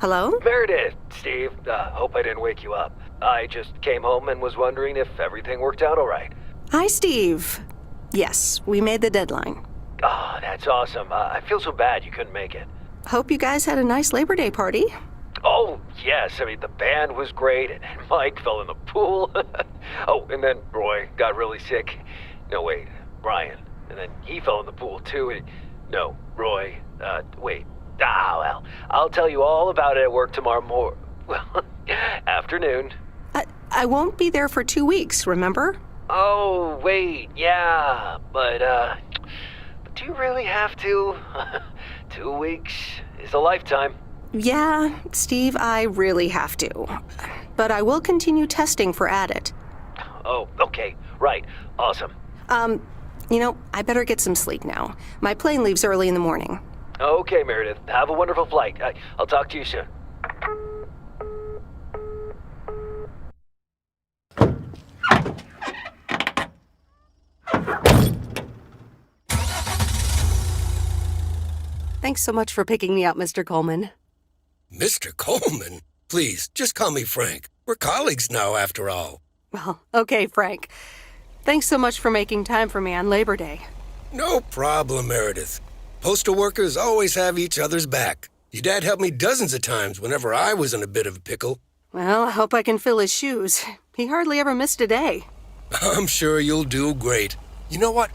Hello? Meredith, Steve, hope I didn't wake you up. I just came home and was wondering if everything worked out all right. Hi, Steve. Yes, we made the deadline. Oh, that's awesome. I feel so bad you couldn't make it. Hope you guys had a nice Labor Day party. Oh, yes. I mean, the band was great, and Mike fell in the pool. Oh, and then Roy got really sick. No, wait, Brian. And then he fell in the pool, too. No, Roy. Wait. Well, I'll tell you all about it at work tomorrow afternoon. I won't be there for 2 weeks, remember? Oh, wait, yeah, but do you really have to? 2 weeks is a lifetime. Yeah, Steve, I really have to. But I will continue testing for Addit. Oh, okay, right, awesome. I better get some sleep now. My plane leaves early in the morning. Okay, Meredith, have a wonderful flight. I'll talk to you soon. Thanks so much for picking me up, Mr. Coleman. Mr. Coleman? Please, just call me Frank. We're colleagues now, after all. Well, okay, Frank. Thanks so much for making time for me on Labor Day. No problem, Meredith. Postal workers always have each other's back. Your dad helped me dozens of times whenever I was in a bit of a pickle. Well, I hope I can fill his shoes. He hardly ever missed a day. I'm sure you'll do great. You know what?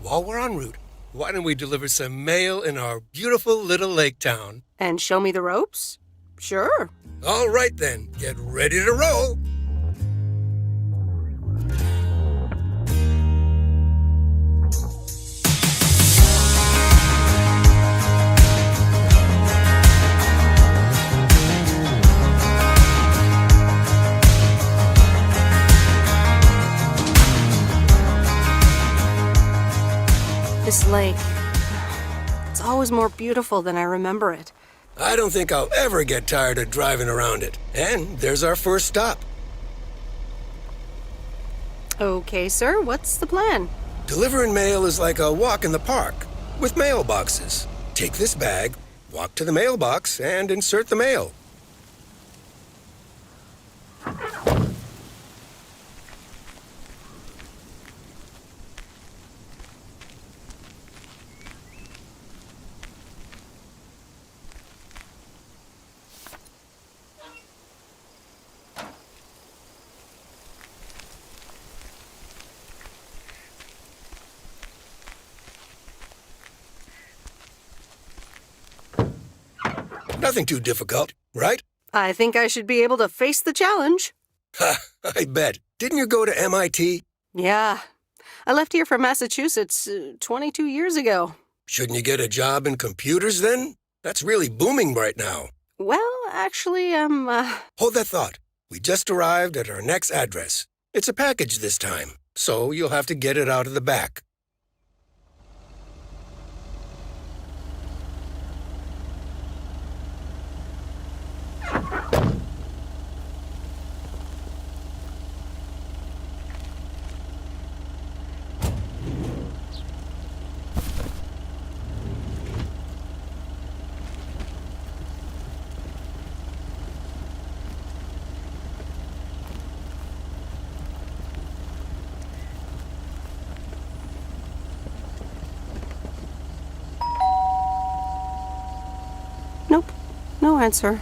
While we're en route, why don't we deliver some mail in our beautiful little lake town? And show me the ropes? Sure. All right then, get ready to roll. This lake, it's always more beautiful than I remember it. I don't think I'll ever get tired of driving around it. And there's our first stop. Okay, sir, what's the plan? Delivering mail is like a walk in the park, with mailboxes. Take this bag, walk to the mailbox, and insert the mail. Nothing too difficult, right? I think I should be able to face the challenge. Ha, I bet. Didn't you go to MIT? Yeah. I left here from Massachusetts 22 years ago. Shouldn't you get a job in computers then? That's really booming right now. Well, actually, Hold that thought. We just arrived at our next address. It's a package this time, so you'll have to get it out of the back. Nope. No answer.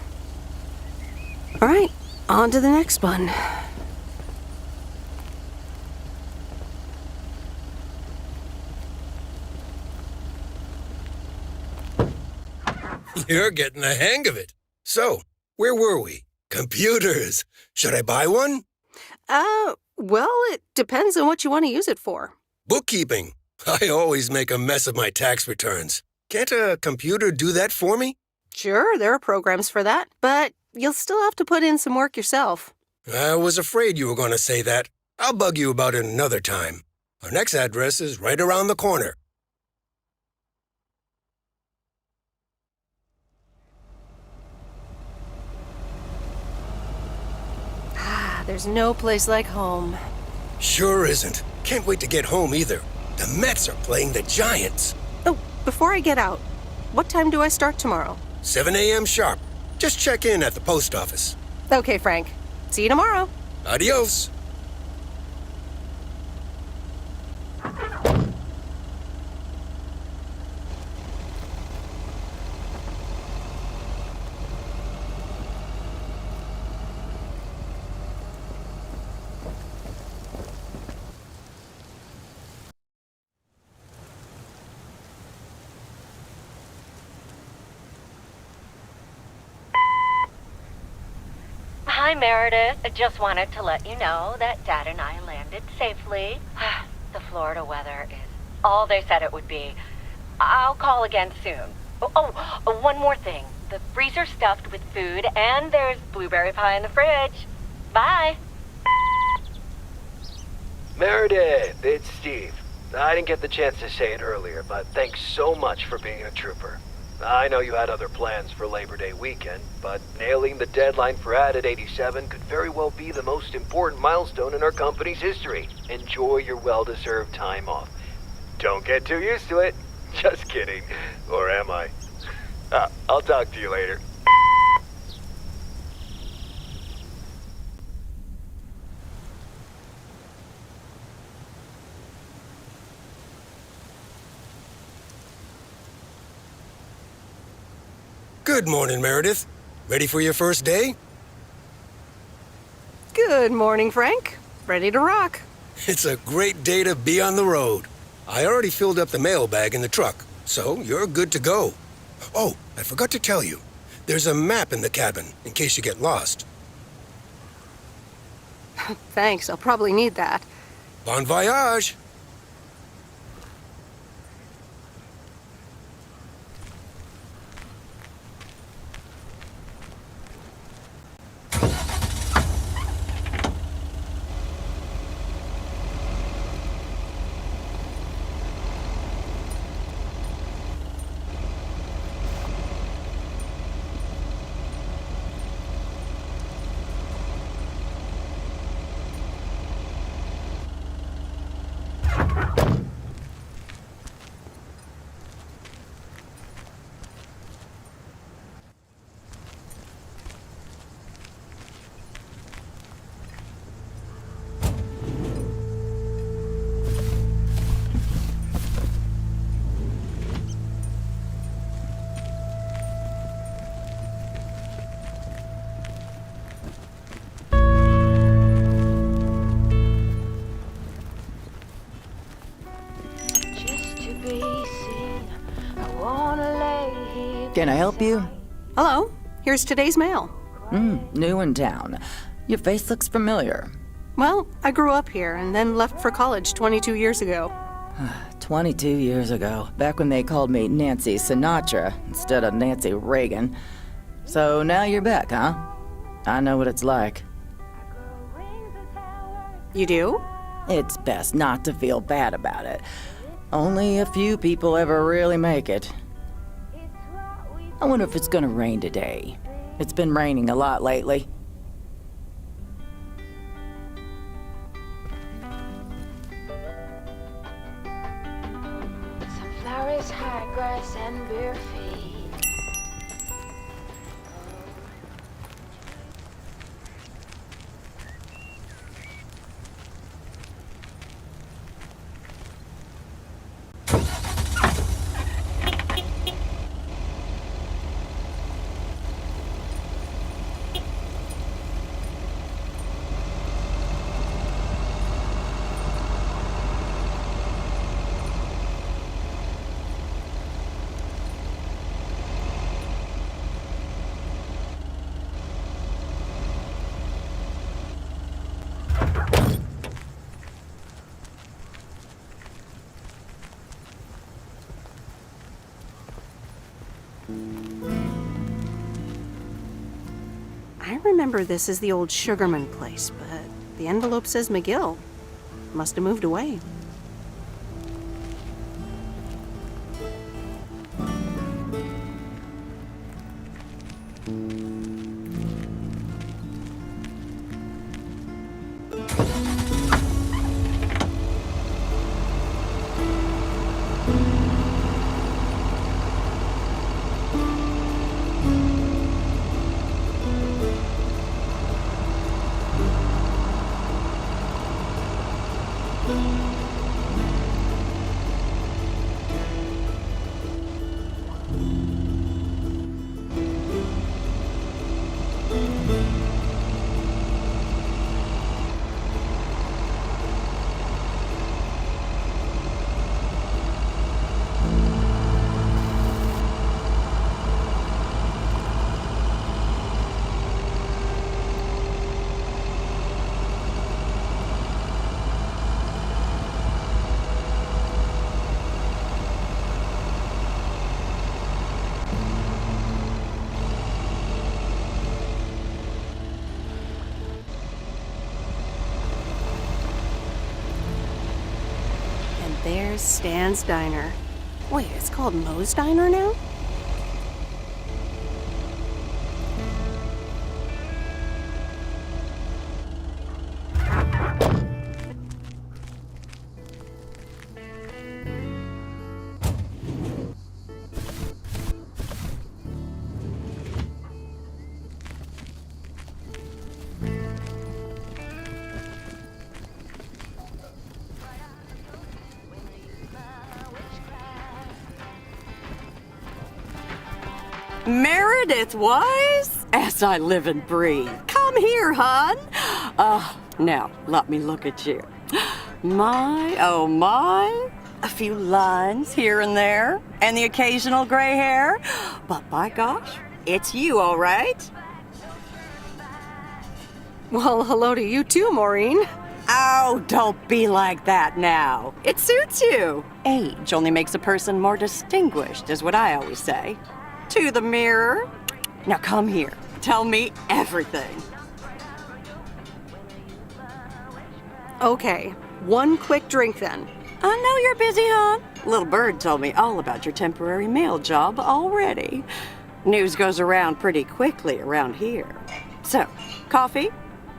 All right, on to the next one. You're getting the hang of it. So, where were we? Computers. Should I buy one? Well, it depends on what you want to use it for. Bookkeeping. I always make a mess of my tax returns. Can't a computer do that for me? Sure, there are programs for that, but you'll still have to put in some work yourself. I was afraid you were going to say that. I'll bug you about it another time. Our next address is right around the corner. There's no place like home. Sure isn't. Can't wait to get home either. The Mets are playing the Giants. Oh, before I get out, what time do I start tomorrow? 7 a.m. sharp. Just check in at the post office. Okay, Frank. See you tomorrow. Adios. Hi, Meredith. I just wanted to let you know that Dad and I landed safely. The Florida weather is all they said it would be. I'll call again soon. One more thing. The freezer's stuffed with food, and there's blueberry pie in the fridge. Bye. Meredith, it's Steve. I didn't get the chance to say it earlier, but thanks so much for being a trooper. I know you had other plans for Labor Day weekend, but nailing the deadline for Added 87 could very well be the most important milestone in our company's history. Enjoy your well-deserved time off. Don't get too used to it. Just kidding. Or am I? I'll talk to you later. Good morning, Meredith. Ready for your first day? Good morning, Frank. Ready to rock. It's a great day to be on the road. I already filled up the mailbag in the truck, so you're good to go. Oh, I forgot to tell you. There's a map in the cabin, in case you get lost. Thanks, I'll probably need that. Bon voyage! Can I help you? Hello, here's today's mail. New in town. Your face looks familiar. Well, I grew up here and then left for college 22 years ago. 22 years ago, back when they called me Nancy Sinatra instead of Nancy Reagan. So now you're back, huh? I know what it's like. You do? It's best not to feel bad about it. Only a few people ever really make it. I wonder if it's gonna rain today. It's been raining a lot lately. Sunflowers, high grass, and bare feet. I remember this as the old Sugarman place, but the envelope says McGill. Must have moved away. there's Stan's Diner. Wait, it's called Moe's Diner now? Meredith Wise? As I live and breathe. Come here, hon. Now, let me look at you. My, oh my. A few lines here and there, and the occasional gray hair. But by gosh, it's you, all right? Well, hello to you too, Maureen. Oh, don't be like that now. It suits you. Age only makes a person more distinguished, is what I always say. To the mirror. Now come here. Tell me everything. Okay, one quick drink then. I know you're busy, hon. Little Bird told me all about your temporary mail job already. News goes around pretty quickly around here. So, coffee?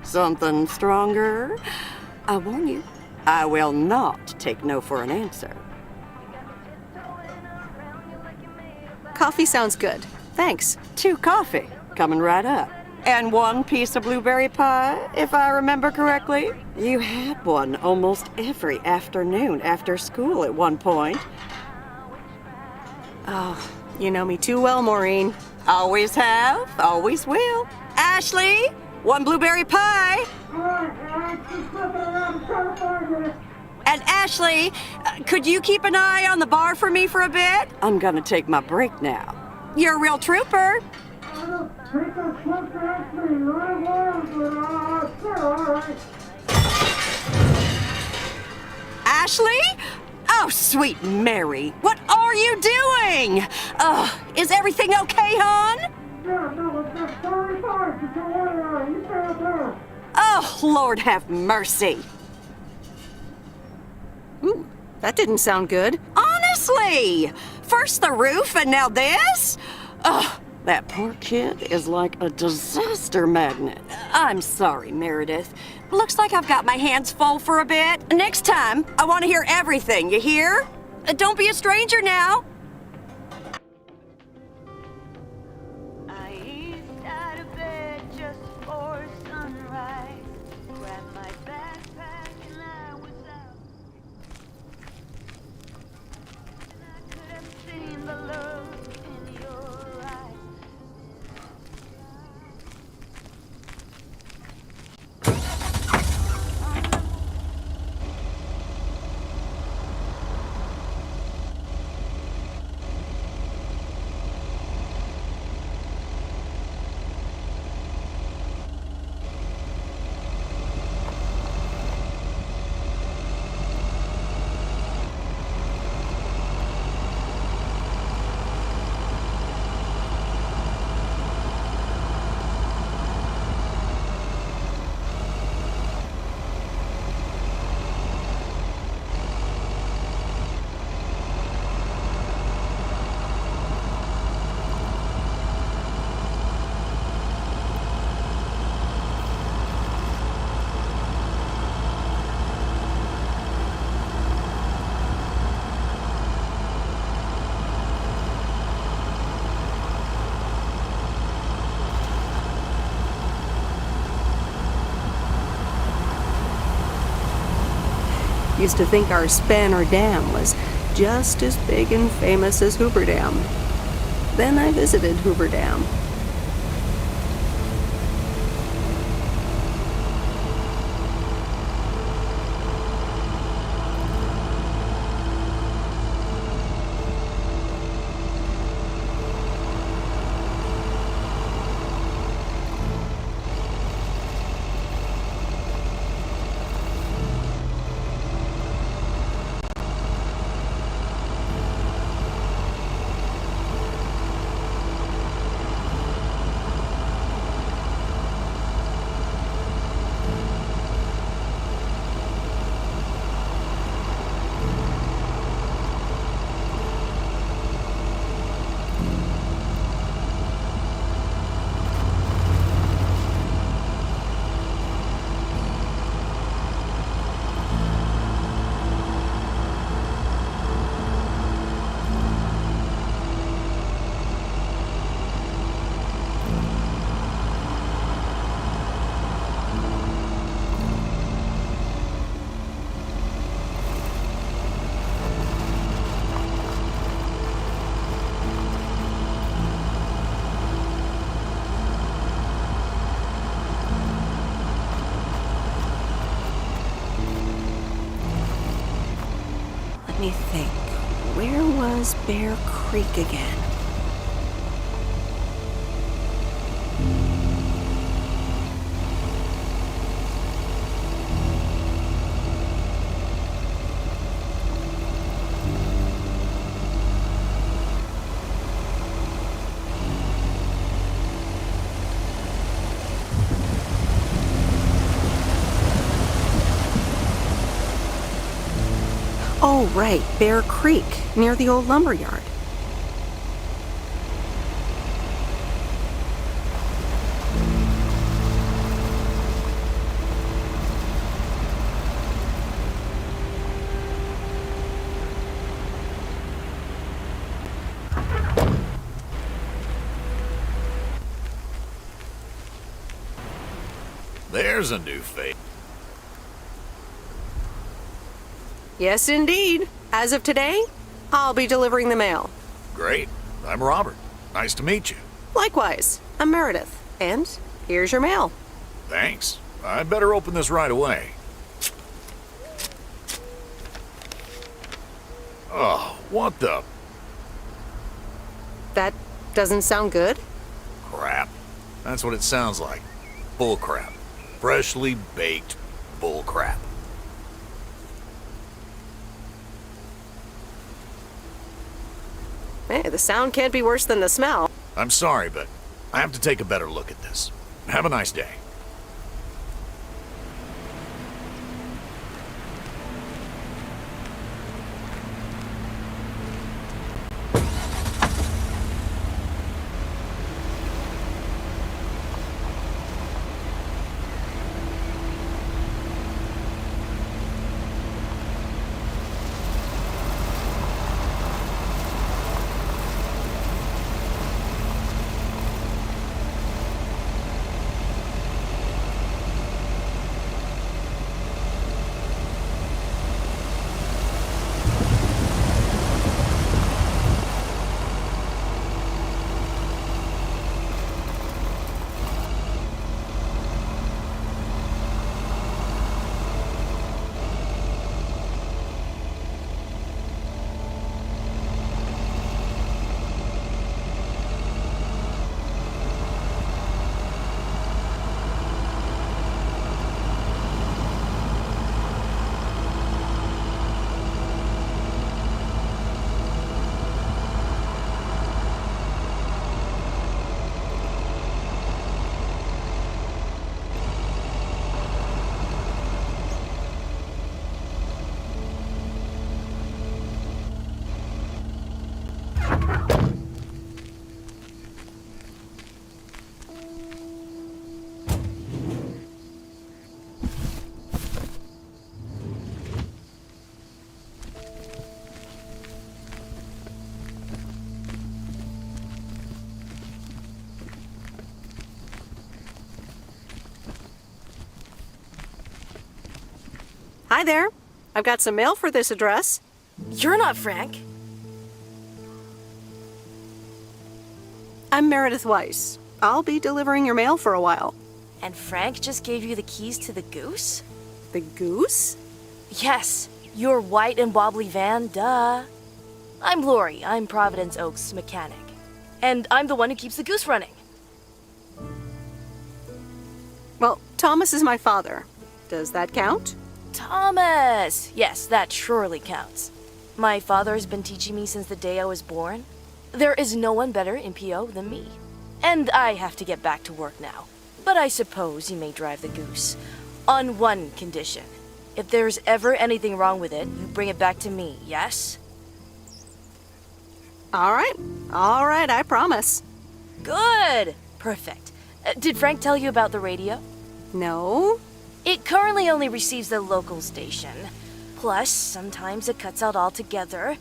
Something stronger? I warn you, I will not take no for an answer. Coffee sounds good. Thanks. 2 coffee, coming right up. And 1 piece of blueberry pie, if I remember correctly. You had one almost every afternoon after school at one point. Oh, you know me too well, Maureen. Always have, always will. Ashley, 1 blueberry pie. And Ashley, could you keep an eye on the bar for me for a bit? I'm gonna take my break now. You're a real trooper. Ashley? Oh, sweet Mary, what are you doing? Is everything okay, hon? Oh, Lord have mercy. Ooh, that didn't sound good. Honestly! First the roof and now this? Ugh, that poor kid is like a disaster magnet. I'm sorry, Meredith. Looks like I've got my hands full for a bit. Next time, I want to hear everything, you hear? Don't be a stranger now. I eased out of bed just for sunrise. Grabbed my backpack and I was out. And I could have seen the look in your eyes. Used to think our Spanner Dam was just as big and famous as Hoover Dam. Then I visited Hoover Dam. me think. Where was Bear Creek again? Oh, right, Bear Creek, near the old lumber yard. There's a new face. Yes, indeed. As of today, I'll be delivering the mail. Great. I'm Robert. Nice to meet you. Likewise, I'm Meredith. And here's your mail. Thanks. I'd better open this right away. Oh, what the That doesn't sound good. crap? That's what it sounds like. Bull crap. Freshly baked bull crap. Hey, the sound can't be worse than the smell. I'm sorry, but I have to take a better look at this. Have a nice day. Hi there. I've got some mail for this address. You're not Frank. I'm Meredith Weiss. I'll be delivering your mail for a while. And Frank just gave you the keys to the goose? The goose? Yes, your white and wobbly van, duh. I'm Lori. I'm Providence Oaks' mechanic. And I'm the one who keeps the goose running. Well, Thomas is my father. Does that count? Thomas! Yes, that surely counts. My father has been teaching me since the day I was born. There is no one better in PO than me. And I have to get back to work now. But I suppose you may drive the goose. On one condition. If there's ever anything wrong with it, you bring it back to me, yes? All right, I promise. Good! Perfect. Did Frank tell you about the radio? No? It currently only receives the local station. Plus, sometimes it cuts out altogether.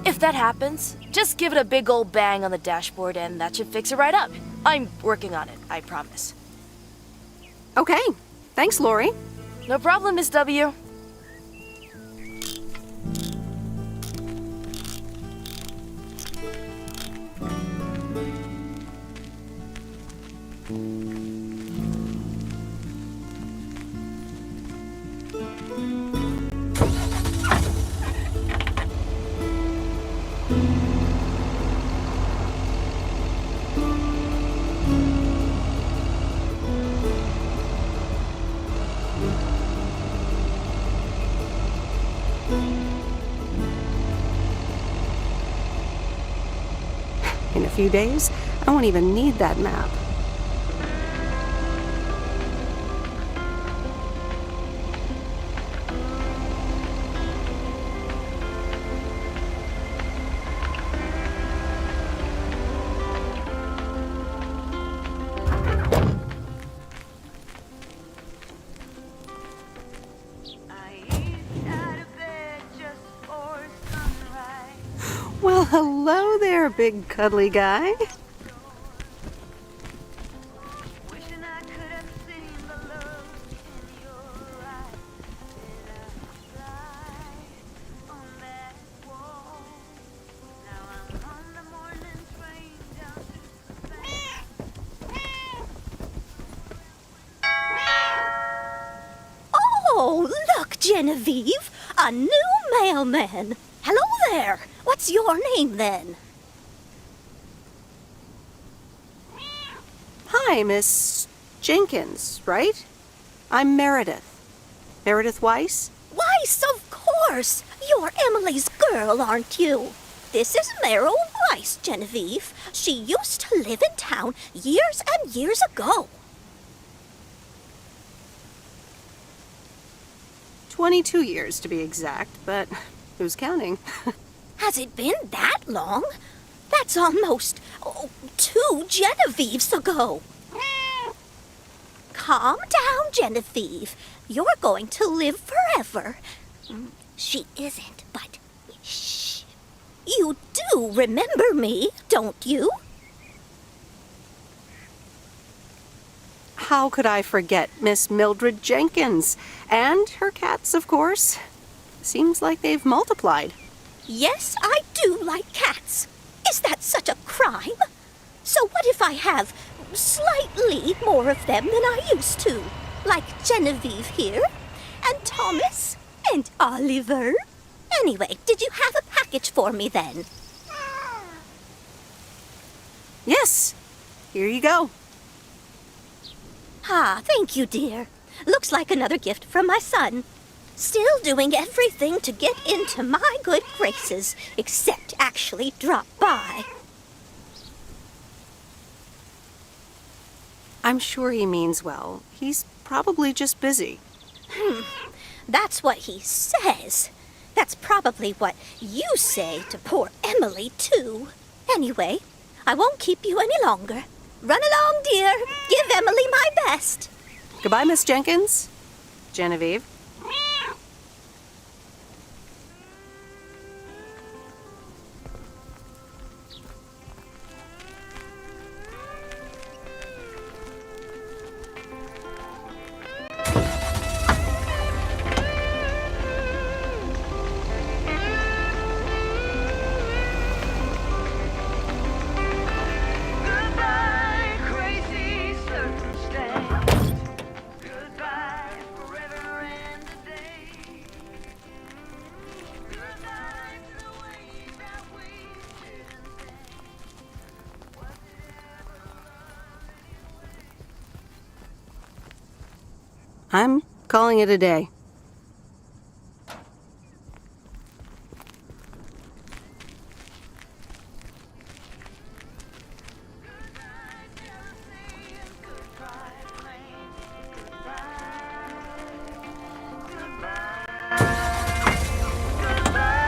If that happens, just give it a big old bang on the dashboard and that should fix it right up. I'm working on it, I promise. Okay, thanks, Lori. No problem, Miss W. few days, I won't even need that map. I eat out of bed just for sunrise. Well, hello there, big cuddly guy. Wishing I could have seen the love in your eyes. Did I fly on that wall? Now I'm on the morning train down to Savannah. Oh, look, Genevieve! A new mailman! Hello there! What's your name, then? Hi, Miss Jenkins, right? I'm Meredith. Meredith Weiss? Weiss, of course! You're Emily's girl, aren't you? This is Meryl Weiss, Genevieve. She used to live in town years and years ago. 22 years to be exact, but who's counting? Has it been that long? That's almost 2 Genevieves ago. Calm down, Genevieve. You're going to live forever. She isn't, but shh. You do remember me, don't you? How could I forget Miss Mildred Jenkins? And her cats, of course. Seems like they've multiplied. Yes, I do like cats. Is that such a crime? So what if I have slightly more of them than I used to? Like Genevieve here, and Thomas, and Oliver. Anyway, did you have a package for me then? Yes, here you go. Ah, thank you, dear. Looks like another gift from my son. Still doing everything to get into my good graces, except actually drop by. I'm sure he means well. He's probably just busy. That's what he says. That's probably what you say to poor Emily, too. Anyway, I won't keep you any longer. Run along, dear. Give Emily my best. Goodbye, Miss Jenkins. Genevieve. Goodbye, crazy circumstance. Goodbye, forever and a day. Goodbye to the way that we did and say. Was it ever love anyway? I'm calling it a day. Goodbye, jealousy, and goodbye, blame. Goodbye. Goodbye. Goodbye.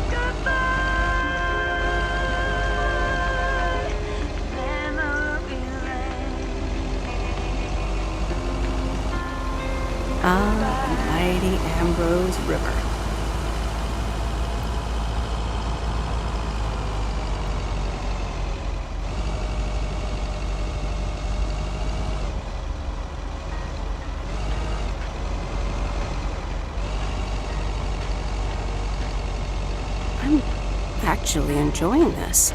Goodbye. Memory lane. Ah, the mighty Ambrose River. I'm actually enjoying this.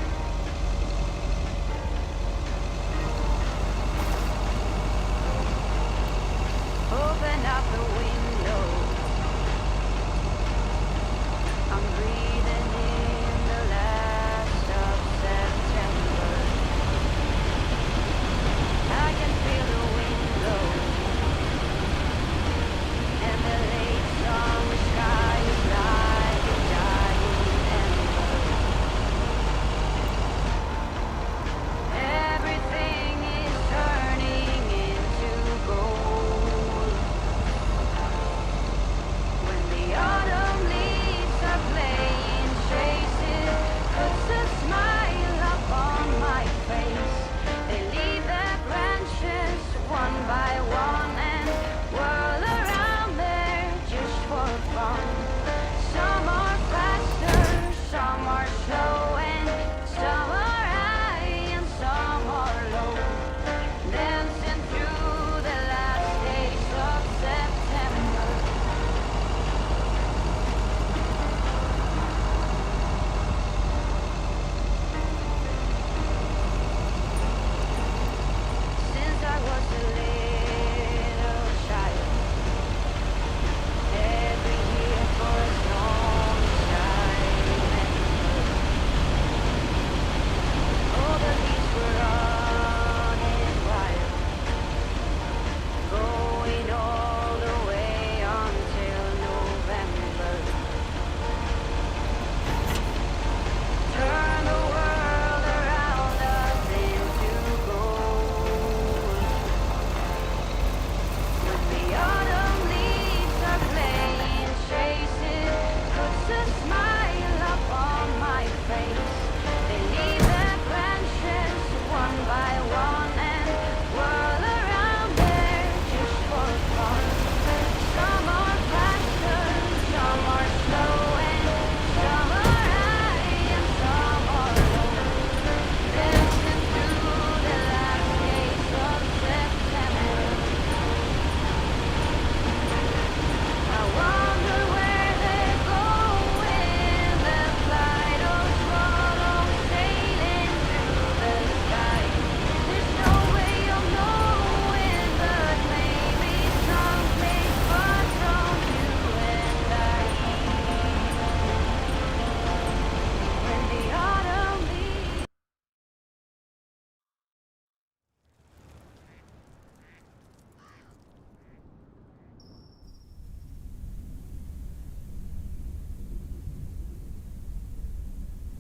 Open up the window. I'm breathing in the last of September. I can feel the wind blow. And the late summer sky is like a dying ember.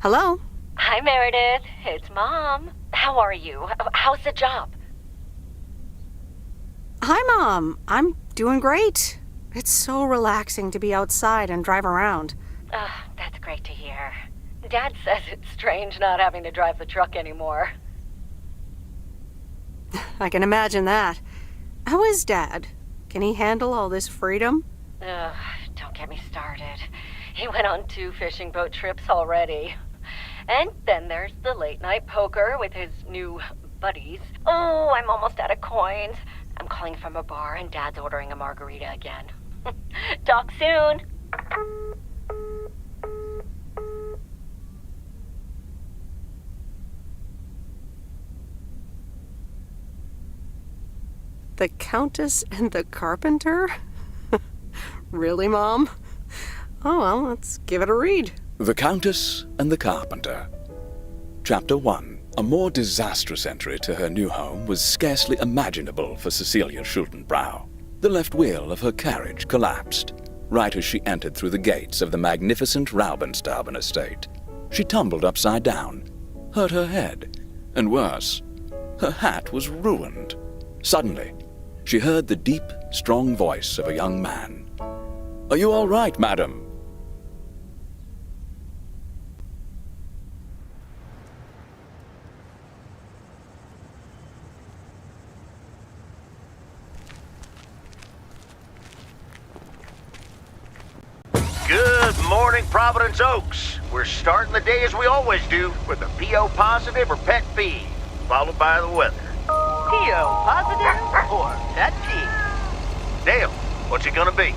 Hello? Hi, Meredith. It's Mom. How are you? How's the job? Hi, Mom. I'm doing great. It's so relaxing to be outside and drive around. That's great to hear. Dad says it's strange not having to drive the truck anymore. I can imagine that. How is Dad? Can he handle all this freedom? Don't get me started. He went on 2 fishing boat trips already. And then there's the late-night poker with his new buddies. Oh, I'm almost out of coins. I'm calling from a bar and Dad's ordering a margarita again. Talk soon. The Countess and the Carpenter? Really, Mom? Oh, well, let's give it a read. The Countess and the Carpenter. Chapter 1. A more disastrous entry to her new home was scarcely imaginable for Cecilia Schultenbrow. The left wheel of her carriage collapsed, right as she entered through the gates of the magnificent Raubenstaben estate. She tumbled upside down, hurt her head, and worse, her hat was ruined. Suddenly, she heard the deep, strong voice of a young man. "Are you all right, madam?" Good morning, Providence Oaks. We're starting the day as we always do with a PO positive or pet peeve, followed by the weather. PO positive or pet peeve? Dale, what's it gonna be?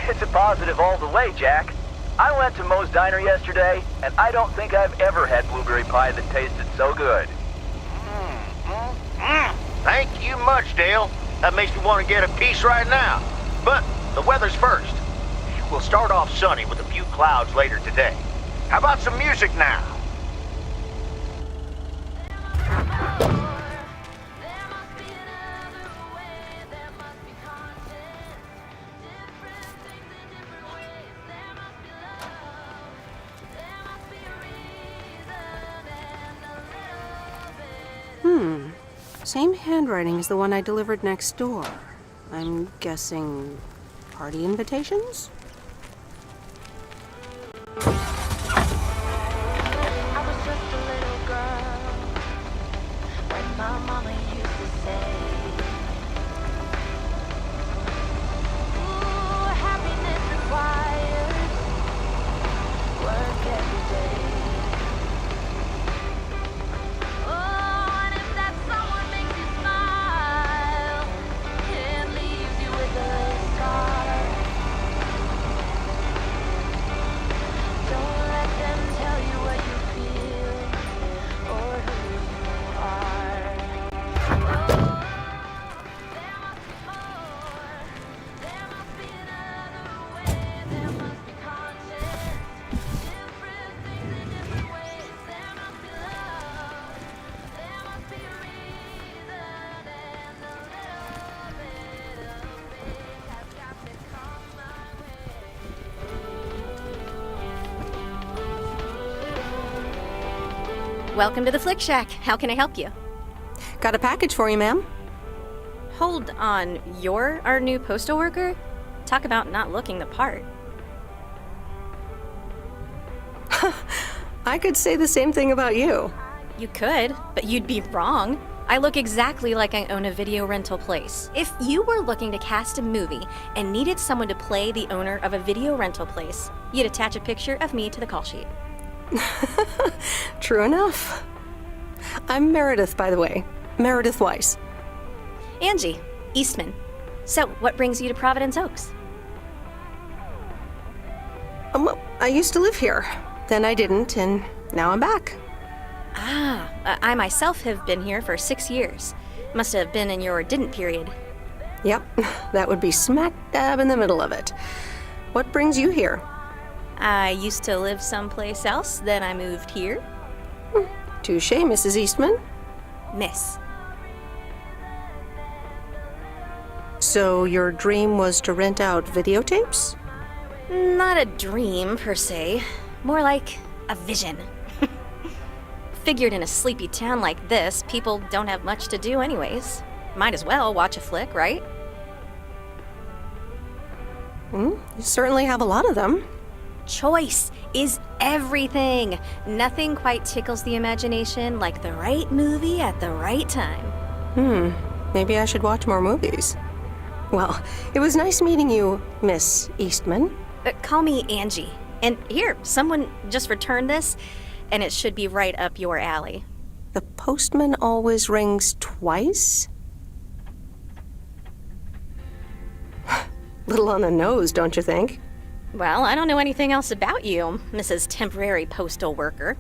It's a positive all the way, Jack. I went to Moe's Diner yesterday, and I don't think I've ever had blueberry pie that tasted so good. Thank you much, Dale. That makes me want to get a piece right now. But the weather's first. We'll start off sunny with a few clouds later today. How about some music now? Same handwriting as the one I delivered next door. I'm guessing party invitations? Welcome to the Flick Shack. How can I help you? Got a package for you, ma'am. Hold on, you're our new postal worker? Talk about not looking the part. I could say the same thing about you. You could, but you'd be wrong. I look exactly like I own a video rental place. If you were looking to cast a movie and needed someone to play the owner of a video rental place, you'd attach a picture of me to the call sheet. True enough. I'm Meredith, by the way. Meredith Weiss. Angie, Eastman. So, what brings you to Providence Oaks? Well, I used to live here. Then I didn't, and now I'm back. I myself have been here for 6 years. Must have been in your didn't period. Yep, that would be smack dab in the middle of it. What brings you here? I used to live someplace else, then I moved here. Touché, Mrs. Eastman. Miss. So your dream was to rent out videotapes? Not a dream, per se. More like a vision. Figured in a sleepy town like this, people don't have much to do anyways. Might as well watch a flick, right? You certainly have a lot of them. Choice is everything. Nothing quite tickles the imagination like the right movie at the right time. Maybe I should watch more movies. Well, it was nice meeting you, Miss Eastman. Call me Angie. And here, someone just returned this, and it should be right up your alley. The postman always rings twice? Little on the nose, don't you think? Well, I don't know anything else about you, Mrs. Temporary Postal Worker.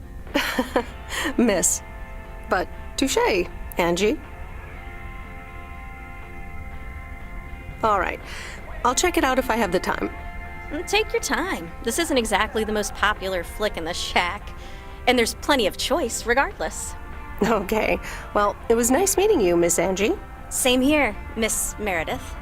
Miss. But touche, Angie. All right. I'll check it out if I have the time. Take your time. This isn't exactly the most popular flick in the shack, and there's plenty of choice regardless. Okay. Well, it was nice meeting you, Miss Angie. Same here, Miss Meredith.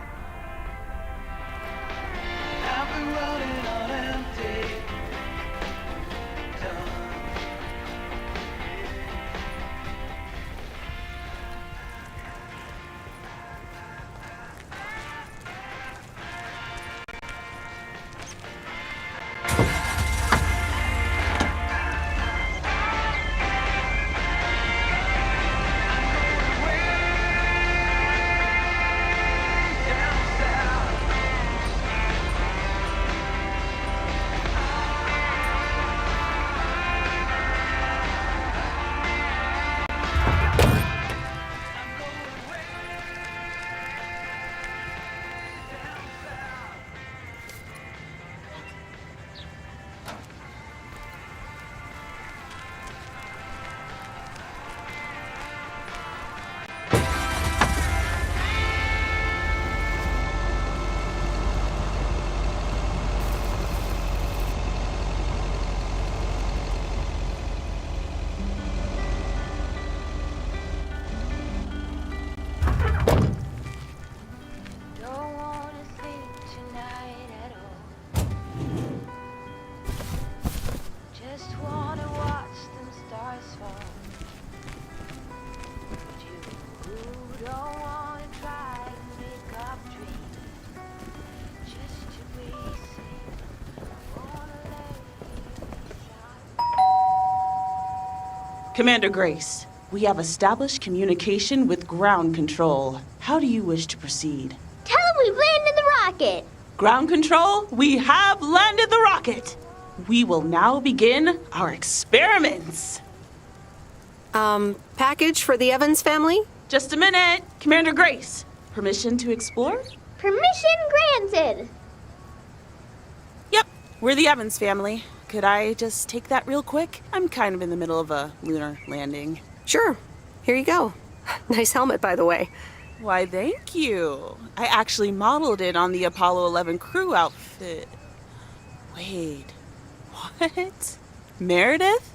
Commander Grace, we have established communication with ground control. How do you wish to proceed? Tell them we've landed the rocket. Ground control, we have landed the rocket. We will now begin our experiments. Package for the Evans family? Just a minute. Commander Grace, permission to explore? Permission granted. Yep, we're the Evans family. Could I just take that real quick? I'm kind of in the middle of a lunar landing. Sure. Here you go. Nice helmet, by the way. Why, thank you. I actually modeled it on the Apollo 11 crew outfit. Wait, what? Meredith?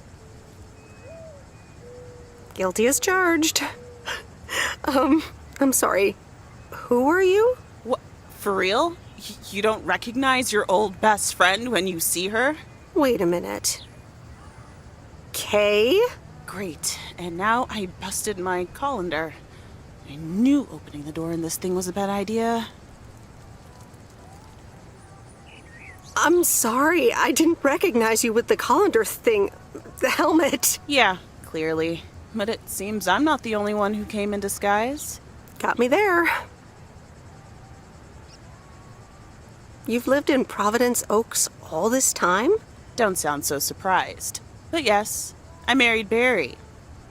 Guilty as charged. I'm sorry. Who are you? What? For real? You don't recognize your old best friend when you see her? Wait a minute. Kay? Great. And now I busted my colander. I knew opening the door in this thing was a bad idea. I'm sorry. I didn't recognize you with the colander thing. The helmet. Yeah, clearly. But it seems I'm not the only one who came in disguise. Got me there. You've lived in Providence Oaks all this time? Don't sound so surprised. But yes, I married Barry.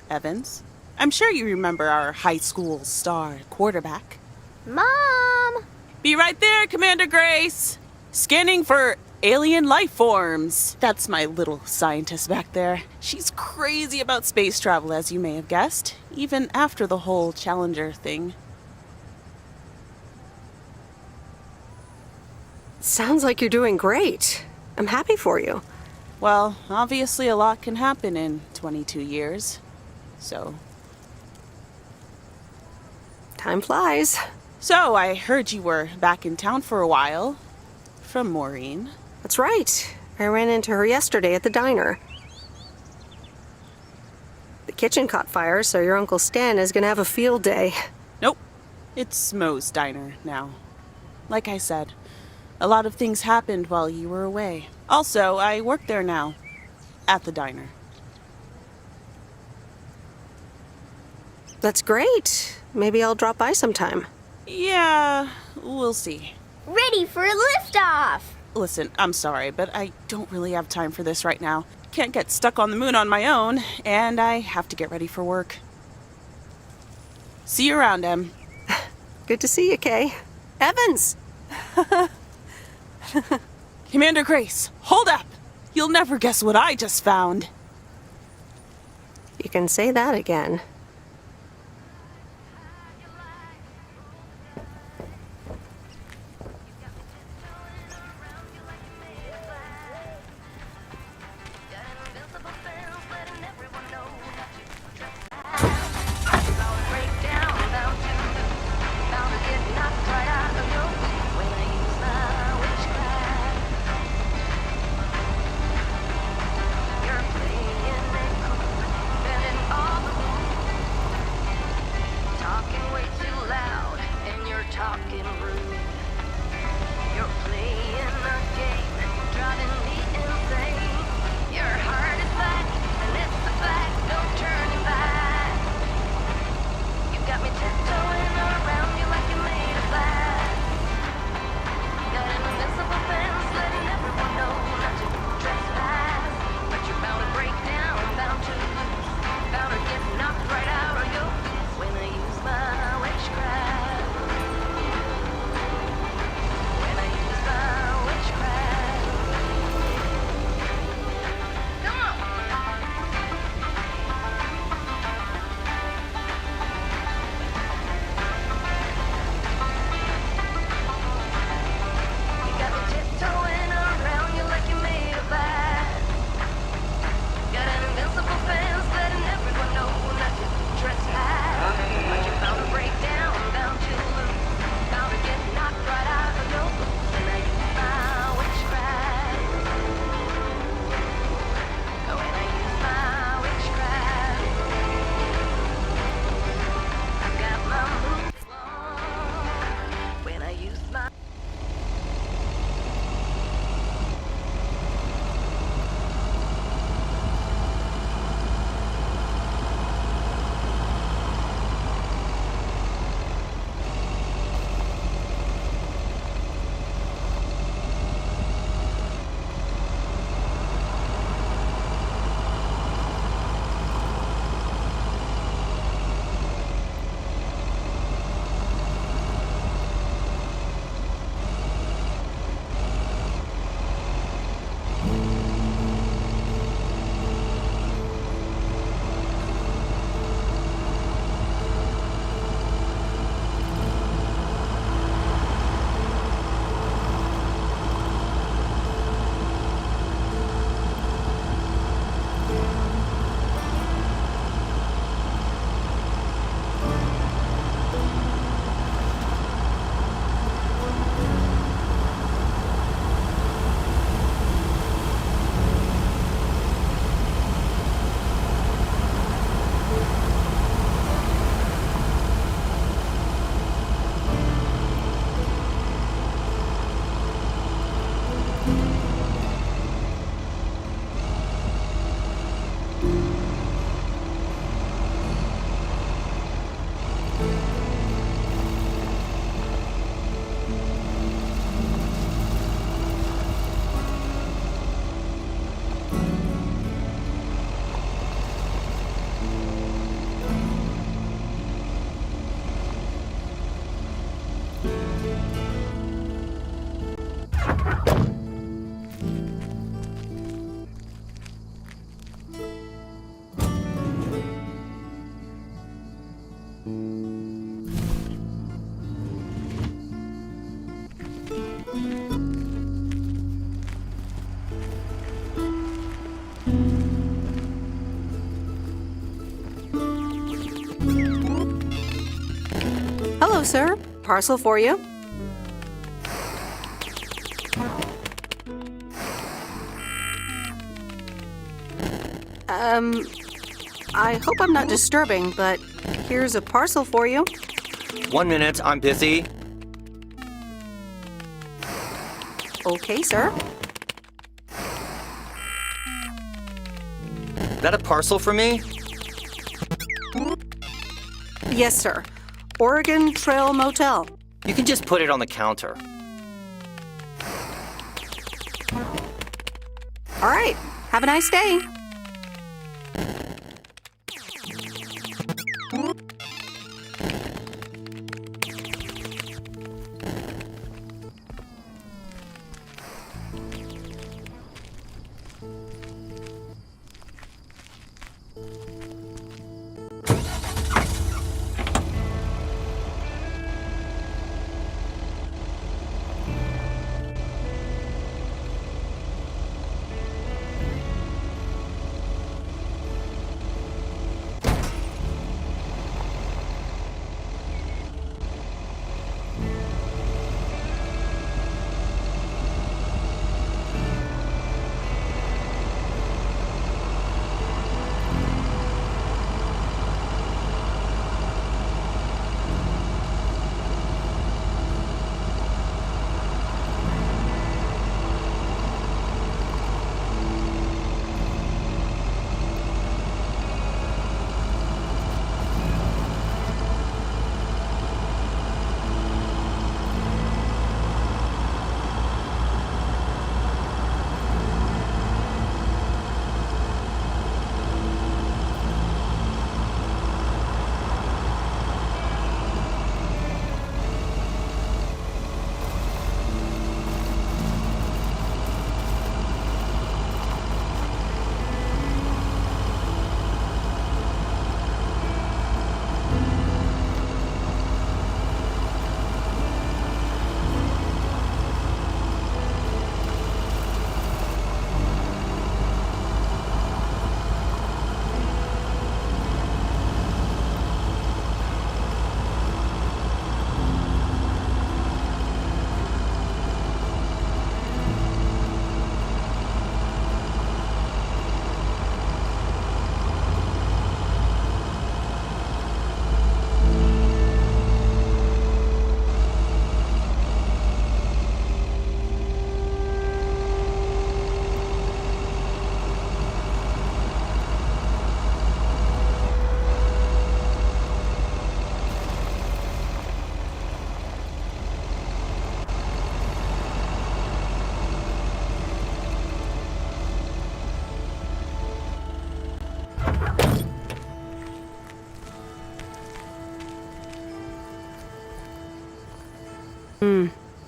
Evans. I'm sure you remember our high school star quarterback. Mom! Be right there, Commander Grace! Scanning for alien life forms. That's my little scientist back there. She's crazy about space travel, as you may have guessed, even after the whole Challenger thing. Sounds like you're doing great. I'm happy for you. Well, obviously a lot can happen in 22 years. So... Time flies. So, I heard you were back in town for a while. From Maureen. That's right. I ran into her yesterday at the diner. kitchen caught fire, so your Uncle Stan is gonna have a field day. Nope. It's Moe's diner now. Like I said, a lot of things happened while you were away. Also, I work there now. At the diner. That's great. Maybe I'll drop by sometime. Yeah, we'll see. Ready for a liftoff! Listen, I'm sorry, but I don't really have time for this right now. Can't get stuck on the moon on my own, and I have to get ready for work. See you around, Em. Good to see you, Kay. Evans! Commander Grace, hold up! You'll never guess what I just found. You can say that again. Hello, sir. Parcel for you. I hope I'm not disturbing, but here's a parcel for you. 1 minute, I'm busy. Okay, sir. That a parcel for me? Yes, sir. Oregon Trail Motel. You can just put it on the counter. All right. Have a nice day.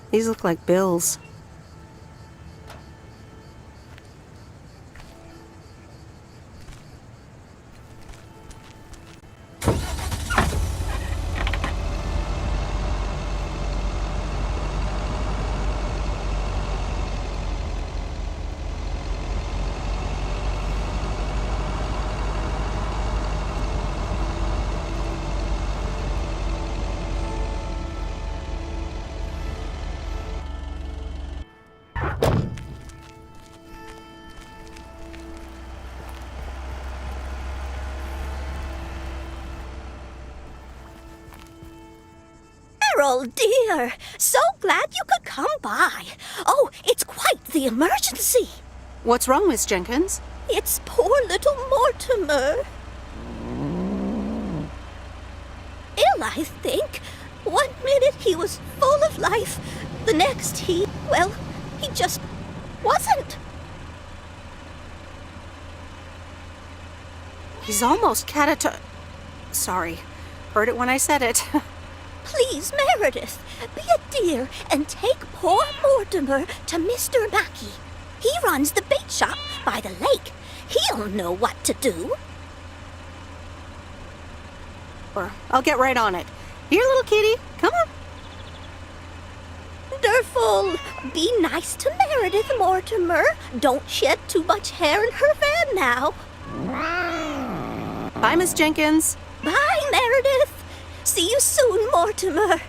These look like bills. Carol, dear, so glad you could come by. Oh, it's quite the emergency. What's wrong, Miss Jenkins? It's poor little Mortimer. Ill, I think. 1 minute he was full of life. The next he just wasn't. He's almost Sorry. Heard it when I said it. Please, Meredith, be a dear and take poor Mortimer to Mr. Mackey. He runs the bait shop by the lake. He'll know what to do. I'll get right on it. Here, little kitty, come on. Wonderful. Be nice to Meredith, Mortimer. Don't shed too much hair in her van now. Bye, Miss Jenkins. Bye, Meredith. See you soon, Mortimer.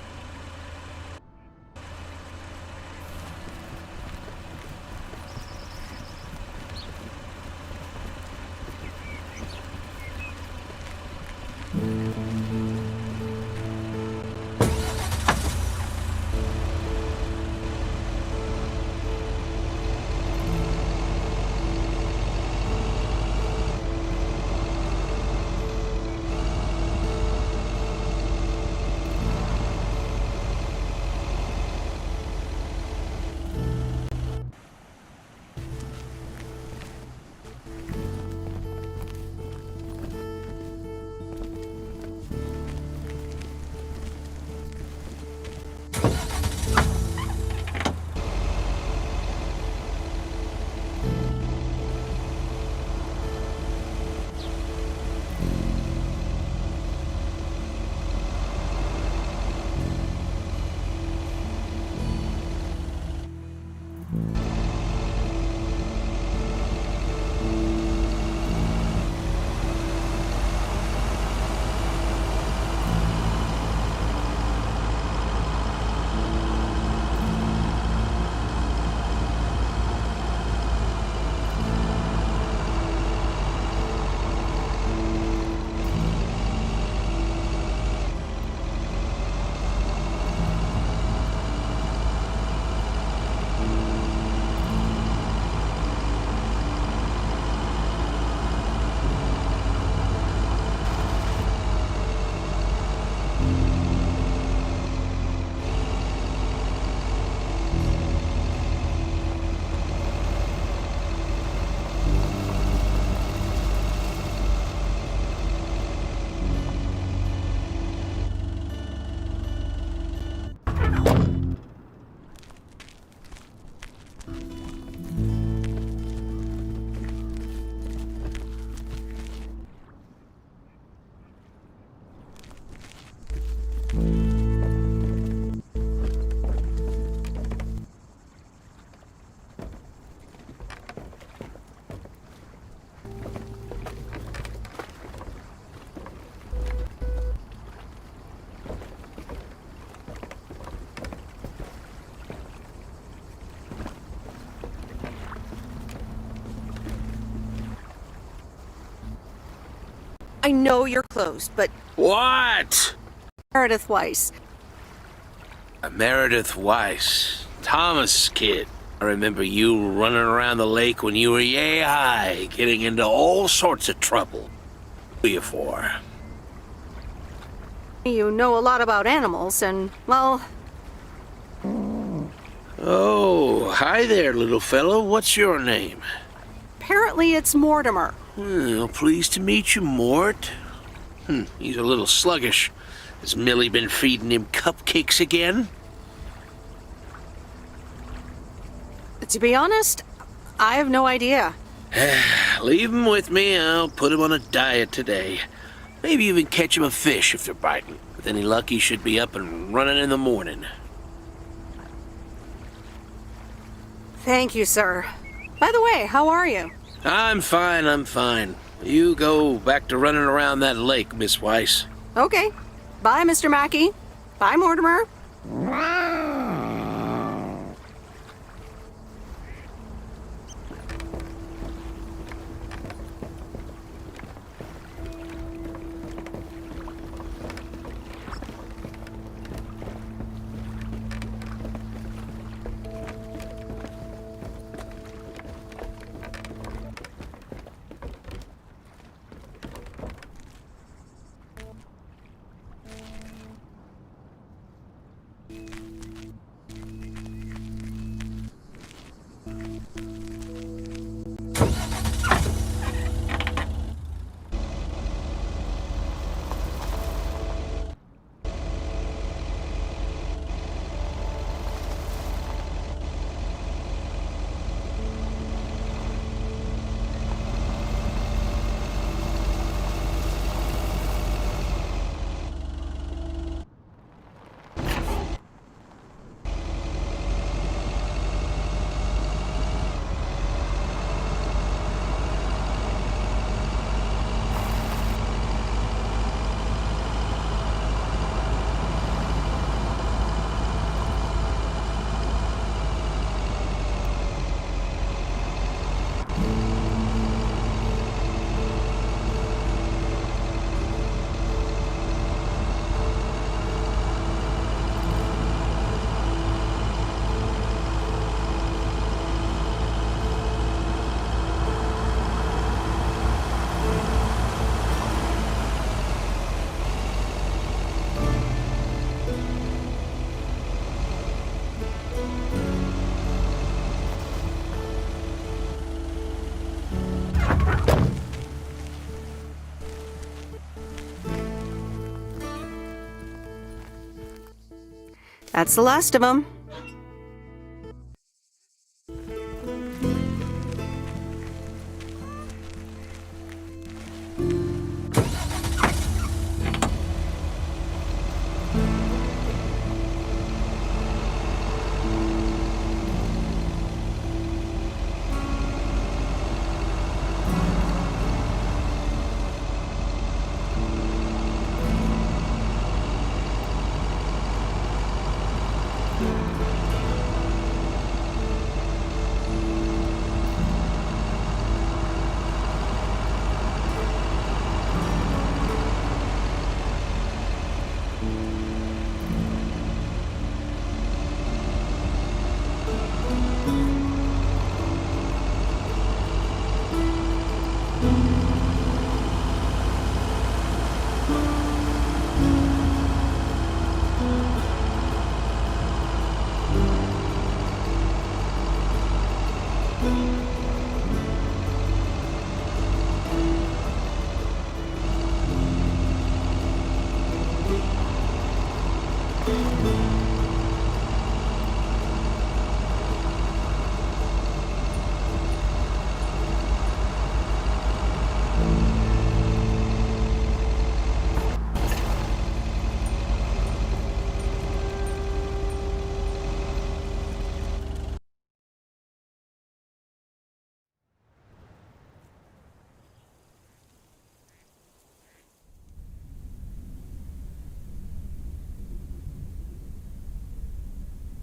I know you're closed, but What? Meredith Weiss. Meredith Weiss. Thomas' kid. I remember you running around the lake when you were yay high, getting into all sorts of trouble. Who are you for? You know a lot about animals, and, well... Oh, hi there, little fellow. What's your name? Apparently it's Mortimer. Well, pleased to meet you, Mort. He's a little sluggish. Has Millie been feeding him cupcakes again? To be honest, I have no idea. Leave him with me. I'll put him on a diet today. Maybe even catch him a fish if they're biting. With any luck, he should be up and running in the morning. Thank you, sir. By the way, how are you? I'm fine. You go back to running around that lake, Miss Weiss. Okay. Bye, Mr. Mackey. Bye, Mortimer. That's the last of them.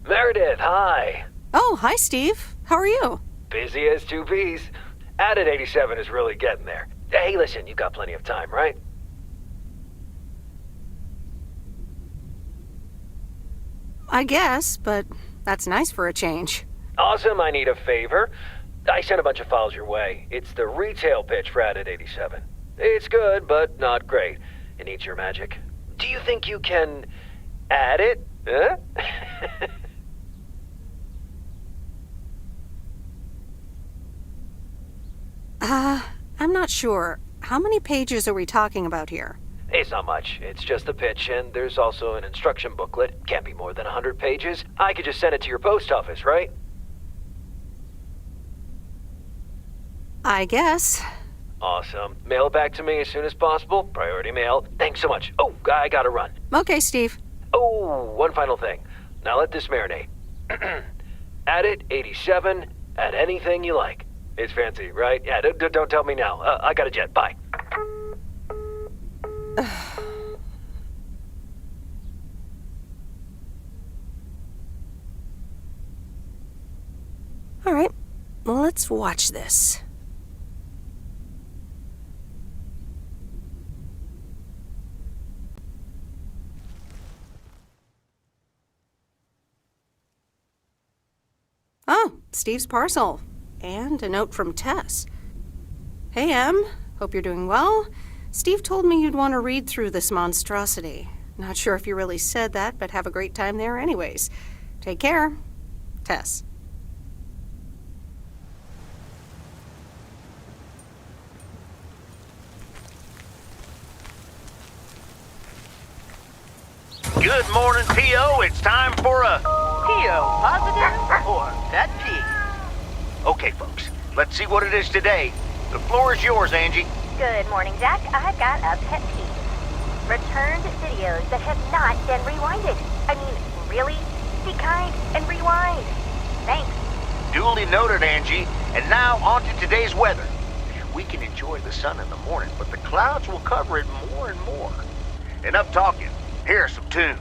Meredith, hi. Oh, hi, Steve. How are you? Busy as two peas. Added 87 is really getting there. Hey, listen, you got plenty of time, right? I guess, but that's nice for a change. Awesome, I need a favor. I sent a bunch of files your way. It's the retail pitch for Added 87. It's good, but not great. It needs your magic. Do you think you can add it? Huh? I'm not sure. How many pages are we talking about here? It's not much. It's just the pitch, and there's also an instruction booklet. Can't be more than 100 pages. I could just send it to your post office, right? I guess. Awesome. Mail it back to me as soon as possible. Priority mail. Thanks so much. Oh, I gotta run. Okay, Steve. Oh, one final thing. Now let this marinate. Add it, 87. Add anything you like. It's fancy, right? Yeah, don't tell me now. I got a jet. Bye. All right, well, let's watch this. Oh, Steve's parcel. And a note from Tess. Hey, Em. Hope you're doing well. Steve told me you'd want to read through this monstrosity. Not sure if you really said that, but have a great time there anyways. Take care. Tess. Good morning, P.O. It's time for a... P.O. positive or pet peeve? Okay, folks, let's see what it is today. The floor is yours, Angie. Good morning, Jack. I've got a pet peeve. Returned videos that have not been rewinded. I mean, really? Be kind and rewind. Thanks. Duly noted, Angie. And now on to today's weather. We can enjoy the sun in the morning, but the clouds will cover it more and more. Enough talking. Here are some tunes.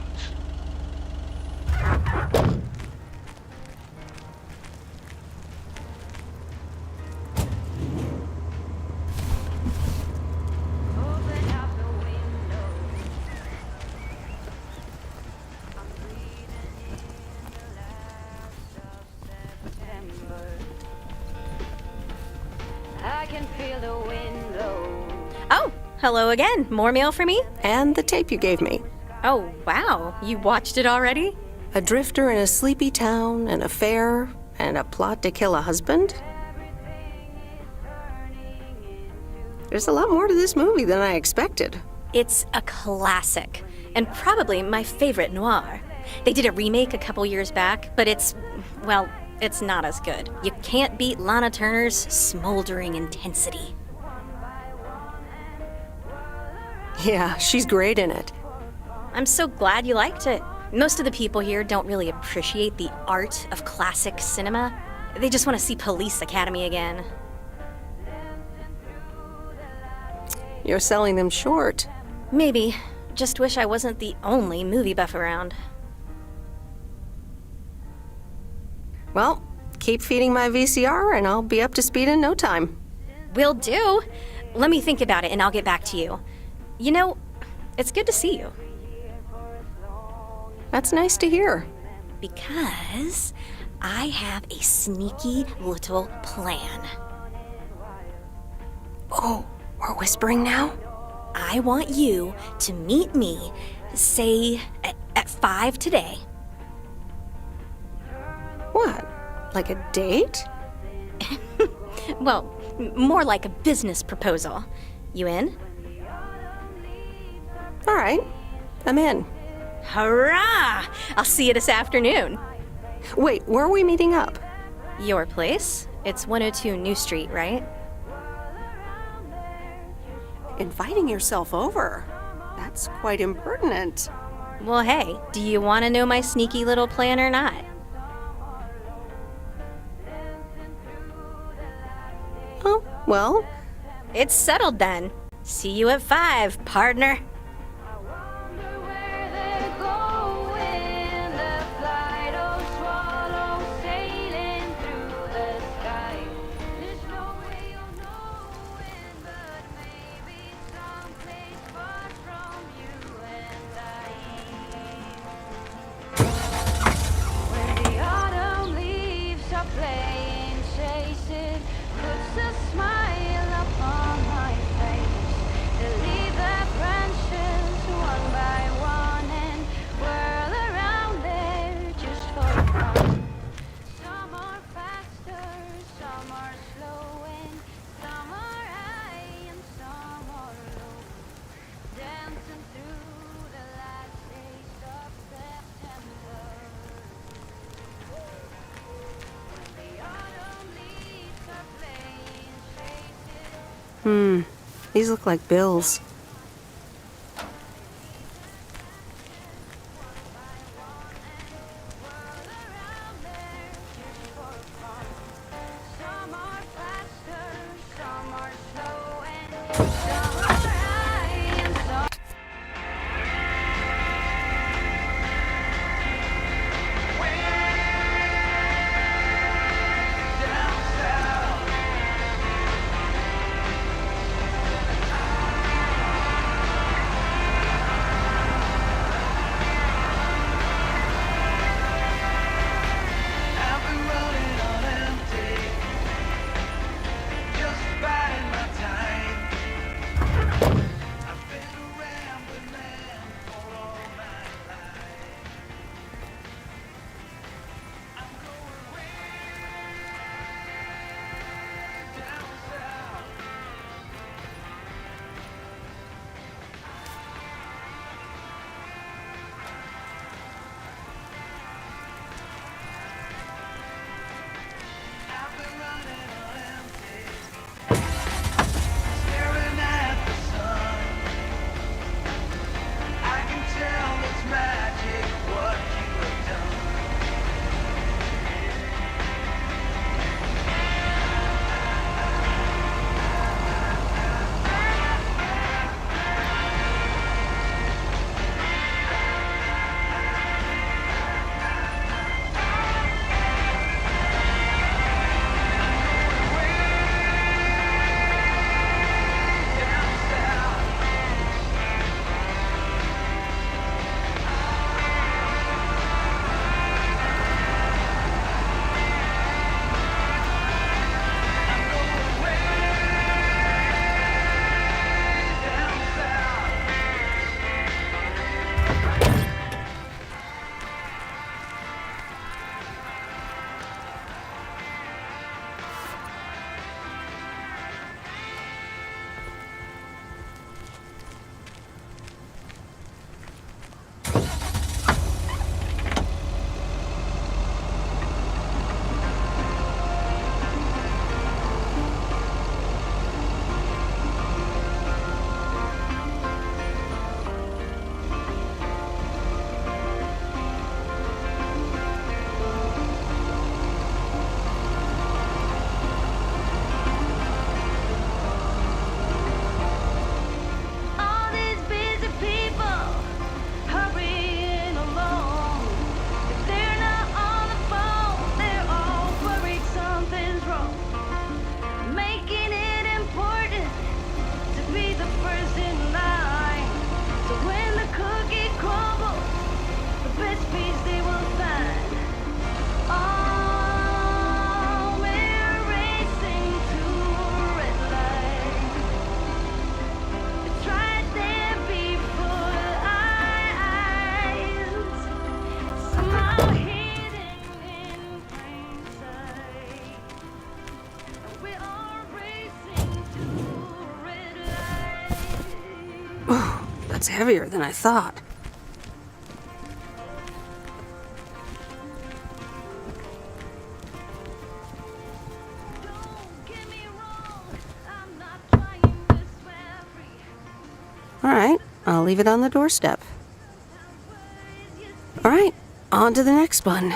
I can feel the wind blow. Oh, hello again. More mail for me? And the tape you gave me. Oh, wow. You watched it already? A drifter in a sleepy town, an affair, and a plot to kill a husband? There's a lot more to this movie than I expected. It's a classic, and probably my favorite noir. They did a remake a couple years back, but it's not as good. You can't beat Lana Turner's smoldering intensity. Yeah, she's great in it. I'm so glad you liked it. Most of the people here don't really appreciate the art of classic cinema. They just want to see Police Academy again. You're selling them short. Maybe. Just wish I wasn't the only movie buff around. Well, keep feeding my VCR and I'll be up to speed in no time. Will do. Let me think about it and I'll get back to you. You know, it's good to see you. That's nice to hear. Because I have a sneaky little plan. Oh, we're whispering now? I want you to meet me, say, at 5 today. What? Like a date? Well, more like a business proposal. You in? All right, I'm in. Hurrah! I'll see you this afternoon. Wait, where are we meeting up? Your place? It's 102 New Street, right? Inviting yourself over? That's quite impertinent. Well, hey, do you want to know my sneaky little plan or not? Oh, well. It's settled then. See you at 5, partner. These look like bills. That's heavier than I thought. All right, I'll leave it on the doorstep. All right, on to the next one.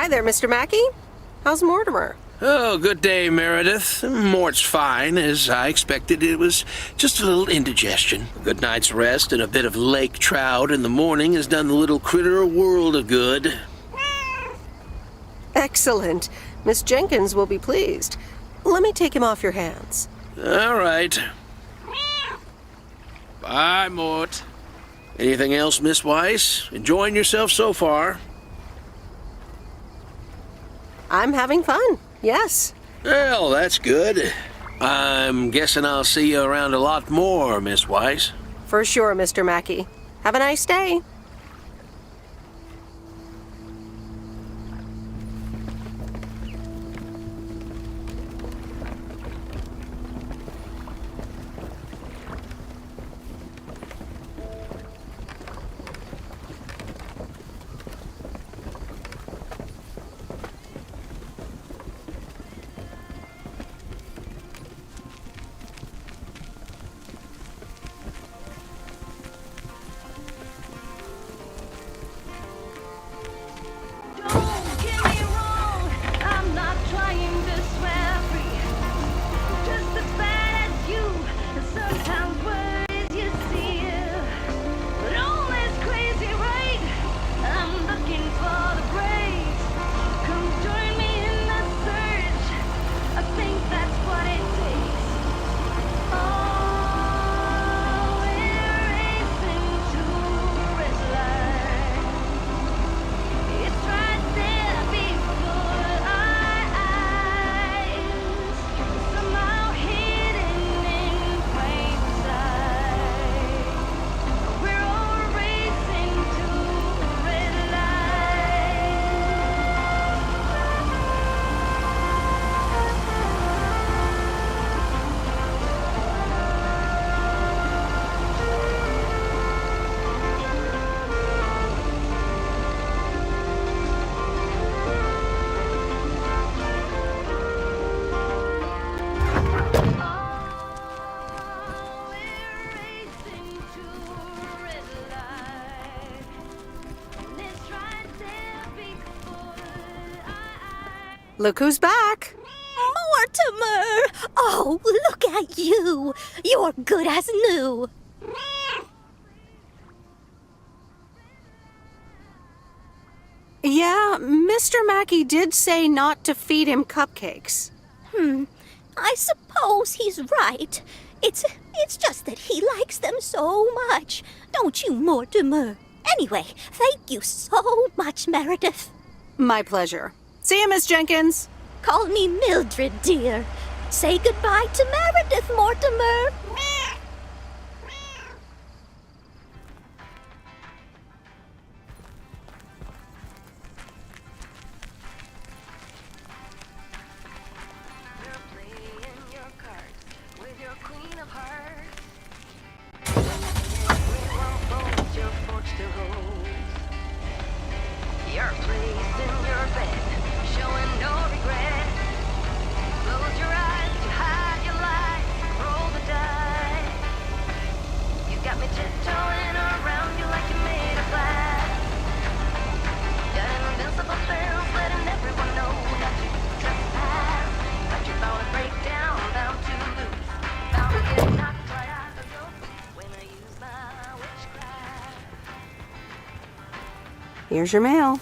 Hi there, Mr. Mackey. How's Mortimer? Oh, good day, Meredith. Mort's fine. As I expected, it was just a little indigestion. A good night's rest and a bit of lake trout in the morning has done the little critter a world of good. Excellent. Miss Jenkins will be pleased. Let me take him off your hands. All right. Bye, Mort. Anything else, Miss Weiss? Enjoying yourself so far? I'm having fun, yes. Well, that's good. I'm guessing I'll see you around a lot more, Miss Weiss. For sure, Mr. Mackey. Have a nice day. Look who's back. Mortimer! Oh, look at you. You're good as new. Yeah, Mr. Mackey did say not to feed him cupcakes. I suppose he's right. It's just that he likes them so much. Don't you, Mortimer? Anyway, thank you so much, Meredith. My pleasure. See you, Miss Jenkins. Call me Mildred, dear. Say goodbye to Meredith, Mortimer. Your place in your bed, showing no regret. Close your eyes to hide your light, roll the dice. You got me tiptoeing around you like you made of glass. Got an invincible spell, letting everyone know that you trespass. But you're bound to break down, bound to lose, bound to get knocked right out of your feet when I use my witchcraft. Here's your mail.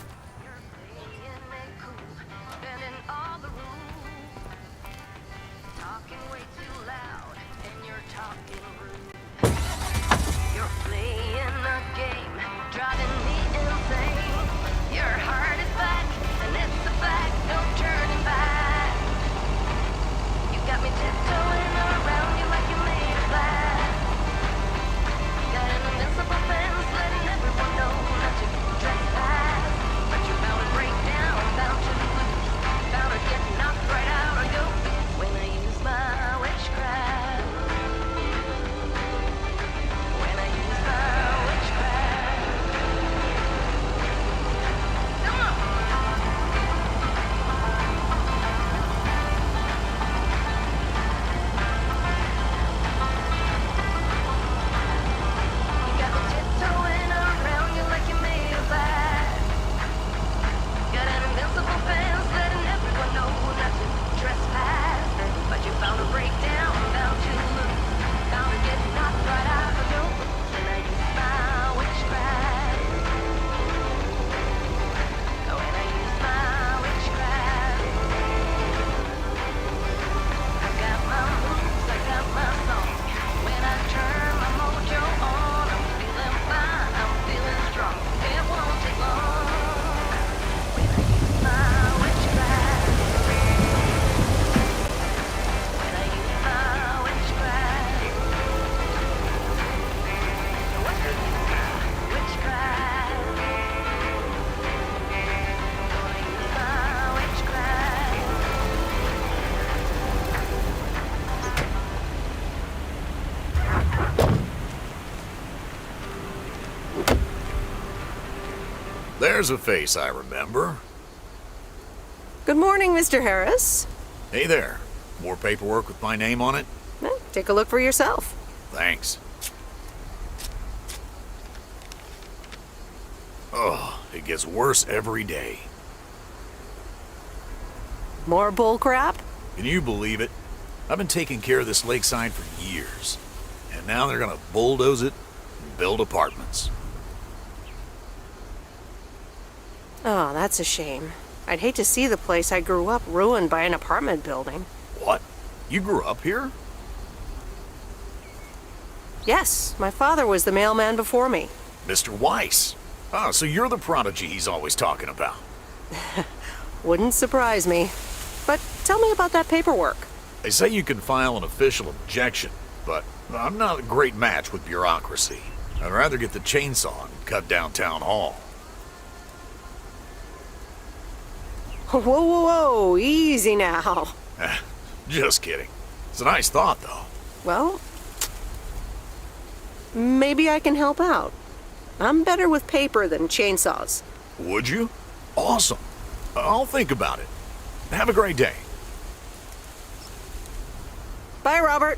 There's a face I remember. Good morning, Mr. Harris. Hey there. More paperwork with my name on it? Take a look for yourself. Thanks. Oh, it gets worse every day. More bull crap? Can you believe it? I've been taking care of this lakeside for years. And now they're gonna bulldoze it and build apartments. Oh, that's a shame. I'd hate to see the place I grew up ruined by an apartment building. What? You grew up here? Yes, my father was the mailman before me. Mr. Weiss. Ah, so you're the prodigy he's always talking about. Wouldn't surprise me. But tell me about that paperwork. They say you can file an official objection, but I'm not a great match with bureaucracy. I'd rather get the chainsaw and cut down town hall. Whoa, whoa, whoa, easy now. Just kidding. It's a nice thought, though. Well, maybe I can help out. I'm better with paper than chainsaws. Would you? Awesome. I'll think about it. Have a great day. Bye, Robert.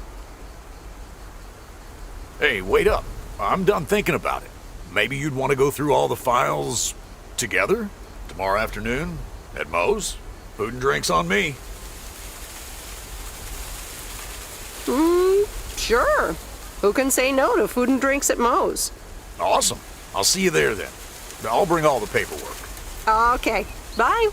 Hey, wait up. I'm done thinking about it. Maybe you'd want to go through all the files together tomorrow afternoon at Moe's? Food and drinks on me. Sure. Who can say no to food and drinks at Moe's? Awesome. I'll see you there then. I'll bring all the paperwork. Okay. Bye.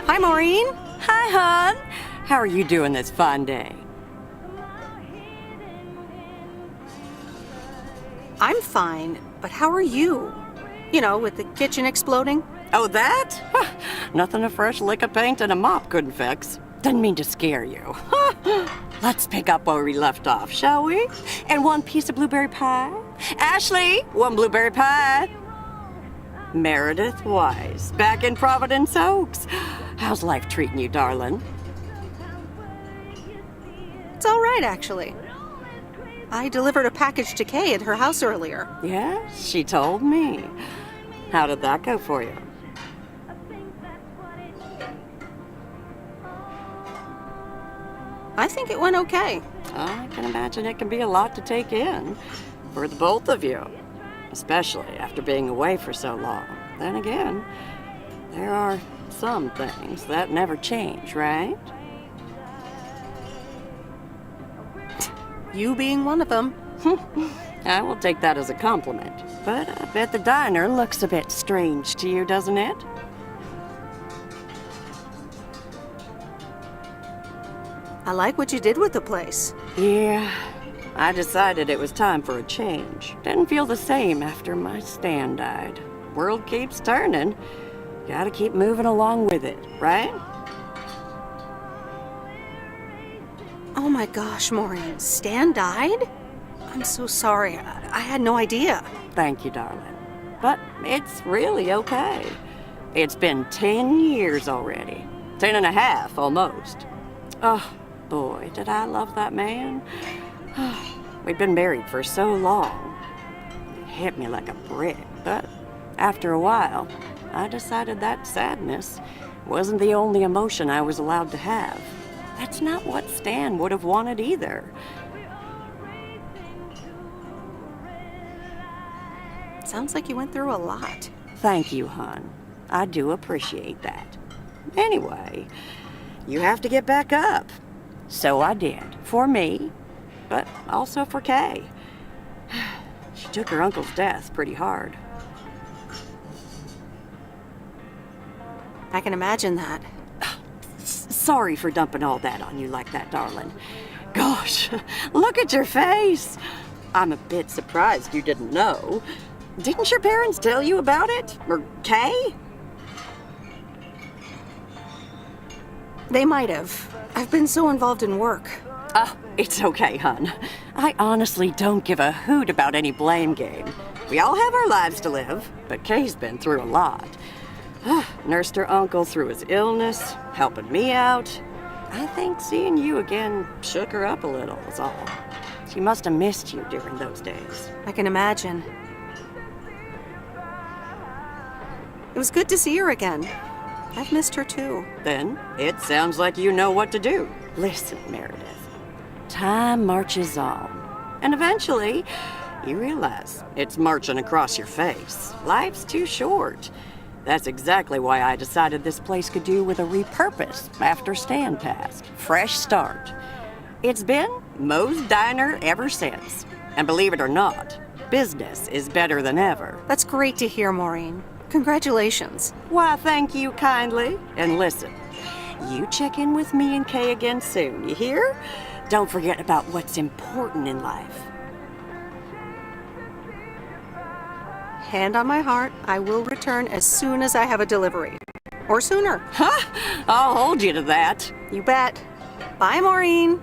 Hi, Maureen. Hi, hon. How are you doing this fine day? I'm fine, but how are you? You know, with the kitchen exploding? Oh, that? Huh, nothing a fresh lick of paint and a mop couldn't fix. Didn't mean to scare you. Let's pick up where we left off, shall we? And one piece of blueberry pie? Ashley, one blueberry pie. Meredith Wise, back in Providence Oaks. How's life treating you, darling? It's all right, actually. I delivered a package to Kay at her house earlier. Yeah, she told me. How did that go for you? I think it went okay. I can imagine it can be a lot to take in for the both of you, especially after being away for so long. Then again, there are some things that never change, right? You being one of them. I will take that as a compliment. But I bet the diner looks a bit strange to you, doesn't it? I like what you did with the place. Yeah, I decided it was time for a change. Didn't feel the same after my Stan died. World keeps turning. Gotta keep moving along with it, right? Oh my gosh, Maureen, Stan died? I'm so sorry. I had no idea. Thank you, darling. But it's really okay. It's been 10 years already. 10 and a half, almost. Oh, boy, did I love that man. We'd been married for so long. It hit me like a brick, but after a while, I decided that sadness wasn't the only emotion I was allowed to have. That's not what Stan would have wanted either. Sounds like you went through a lot. Thank you, hon. I do appreciate that. Anyway, you have to get back up. So I did. For me, but also for Kay. She took her uncle's death pretty hard. I can imagine that. Sorry for dumping all that on you like that, darling. Gosh, look at your face. I'm a bit surprised you didn't know. Didn't your parents tell you about it? Or Kay? They might have. I've been so involved in work. Oh, it's okay, hon. I honestly don't give a hoot about any blame game. We all have our lives to live, but Kay's been through a lot. Nursed her uncle through his illness, helping me out. I think seeing you again shook her up a little, is all. She must have missed you during those days. I can imagine. It was good to see her again. I've missed her too. Then, it sounds like you know what to do. Listen, Meredith. Time marches on. And eventually, you realize it's marching across your face. Life's too short. That's exactly why I decided this place could do with a repurpose after Stan passed. Fresh start. It's been Moe's Diner ever since. And believe it or not, business is better than ever. That's great to hear, Maureen. Congratulations. Why, thank you kindly. And listen, you check in with me and Kay again soon, you hear? Don't forget about what's important in life. Hand on my heart, I will return as soon as I have a delivery. Or sooner. Huh? I'll hold you to that. You bet. Bye, Maureen.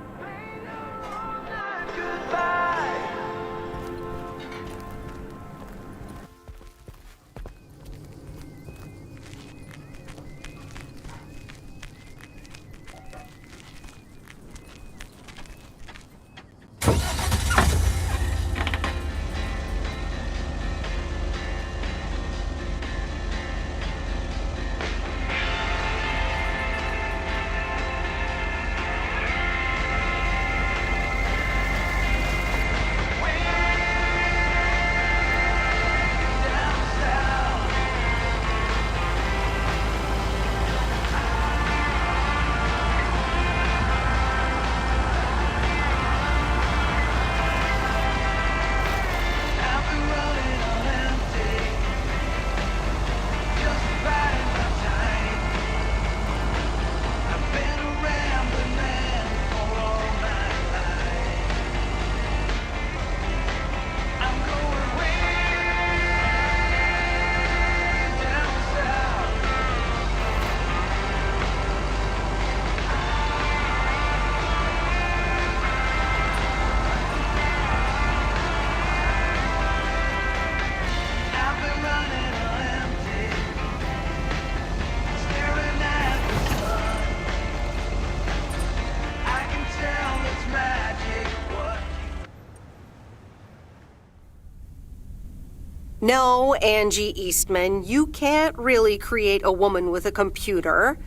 No, Angie Eastman, you can't really create a woman with a computer.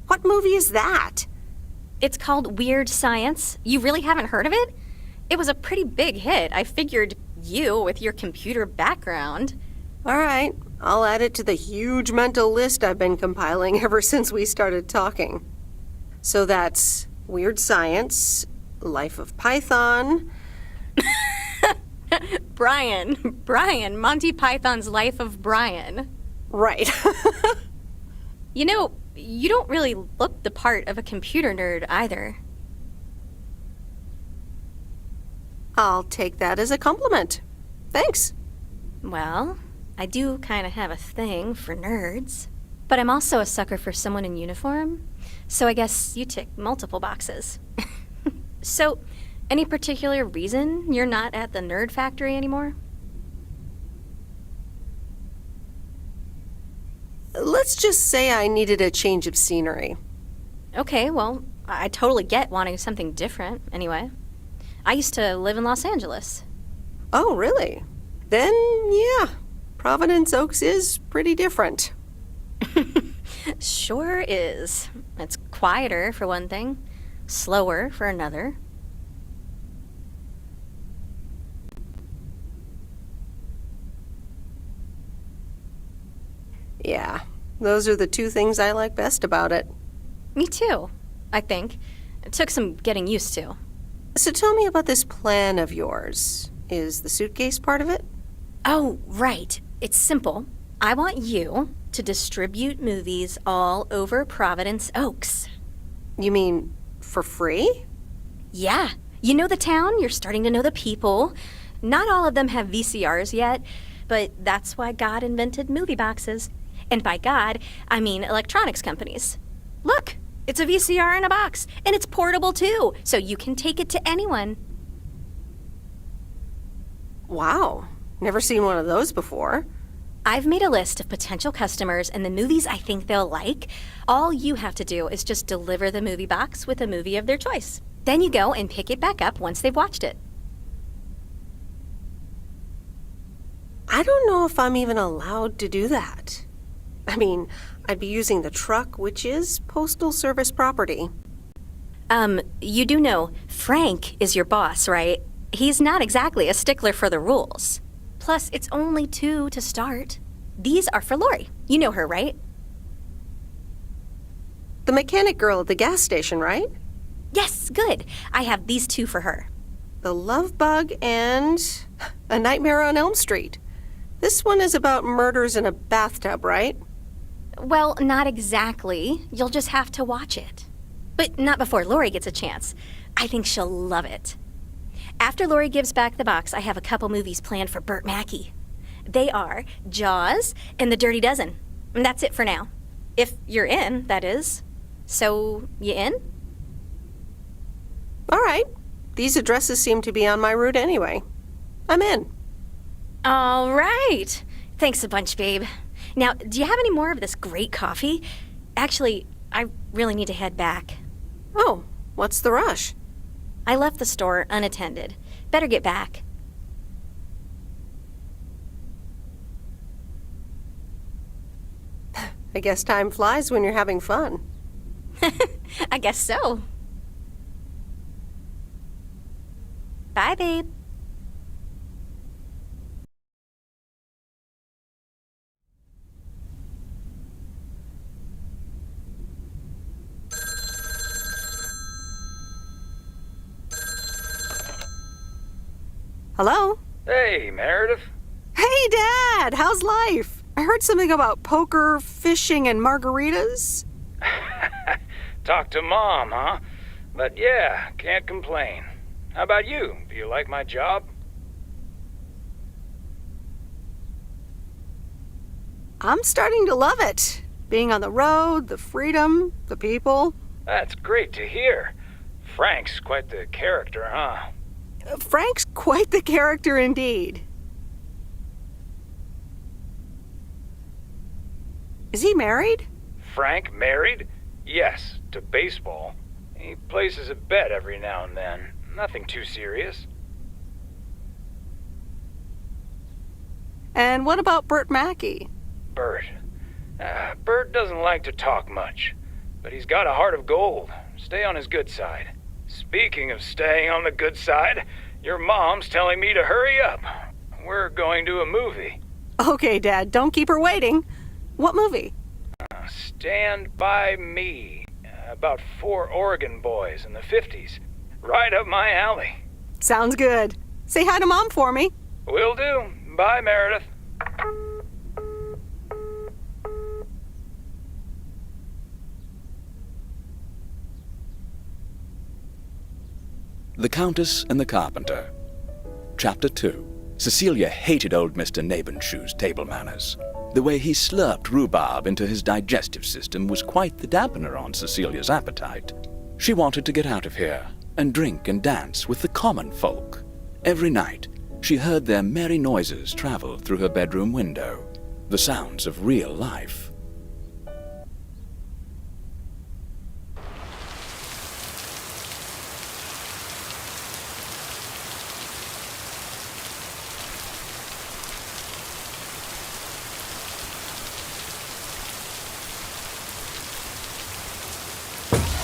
What movie is that? It's called Weird Science. You really haven't heard of it? It was a pretty big hit. I figured you, with your computer background. All right, I'll add it to the huge mental list I've been compiling ever since we started talking. So that's Weird Science, Life of Python. Brian, Monty Python's Life of Brian. Right. You know, you don't really look the part of a computer nerd either. I'll take that as a compliment. Thanks. Well, I do kind of have a thing for nerds. But I'm also a sucker for someone in uniform, so I guess you tick multiple boxes. So, any particular reason you're not at the Nerd Factory anymore? Let's just say I needed a change of scenery. Okay, well, I totally get wanting something different, anyway. I used to live in Los Angeles. Oh, really? Then, yeah, Providence Oaks is pretty different. Sure is. It's quieter, for one thing. Slower, for another. Yeah, those are the two things I like best about it. Me too, I think. It took some getting used to. So tell me about this plan of yours. Is the suitcase part of it? Oh, right. It's simple. I want you to distribute movies all over Providence Oaks. You mean for free? Yeah. You know the town, you're starting to know the people. Not all of them have VCRs yet, but that's why God invented movie boxes. And by God, I mean electronics companies. Look, it's a VCR in a box, and it's portable too, so you can take it to anyone. Wow, never seen one of those before. I've made a list of potential customers and the movies I think they'll like. All you have to do is just deliver the movie box with a movie of their choice. Then you go and pick it back up once they've watched it. I don't know if I'm even allowed to do that. I mean, I'd be using the truck, which is Postal Service property. You do know Frank is your boss, right? He's not exactly a stickler for the rules. Plus, it's only 2 to start. These are for Lori. You know her, right? The mechanic girl at the gas station, right? Yes, good. I have these 2 for her. The Love Bug and A Nightmare on Elm Street. This one is about murders in a bathtub, right? Well, not exactly. You'll just have to watch it. But not before Lori gets a chance. I think she'll love it. After Lori gives back the box, I have a couple movies planned for Burt Mackey. They are Jaws and The Dirty Dozen. And that's it for now. If you're in, that is. So, you in? All right. These addresses seem to be on my route anyway. I'm in. All right. Thanks a bunch, babe. Now, do you have any more of this great coffee? Actually, I really need to head back. Oh, what's the rush? I left the store unattended. Better get back. I guess time flies when you're having fun. I guess so. Bye, babe. Hello? Hey, Meredith. Hey, Dad! How's life? I heard something about poker, fishing, and margaritas. Talk to Mom, huh? But yeah, can't complain. How about you? Do you like my job? I'm starting to love it. Being on the road, the freedom, the people. That's great to hear. Frank's quite the character, huh? Frank's quite the character indeed. Is he married? Frank married? Yes, to baseball. He places a bet every now and then. Nothing too serious. And what about Bert Mackey? Bert. Bert doesn't like to talk much, but he's got a heart of gold. Stay on his good side. Speaking of staying on the good side, your mom's telling me to hurry up. We're going to a movie. Okay, Dad, don't keep her waiting. What movie? Stand By Me. About 4 Oregon boys in the 50s. Right up my alley. Sounds good. Say hi to Mom for me. Will do. Bye, Meredith. The Countess and the Carpenter. Chapter 2. Cecilia hated old Mr. Nabenshoe's table manners. The way he slurped rhubarb into his digestive system was quite the dampener on Cecilia's appetite. She wanted to get out of here and drink and dance with the common folk. Every night, she heard their merry noises travel through her bedroom window, the sounds of real life.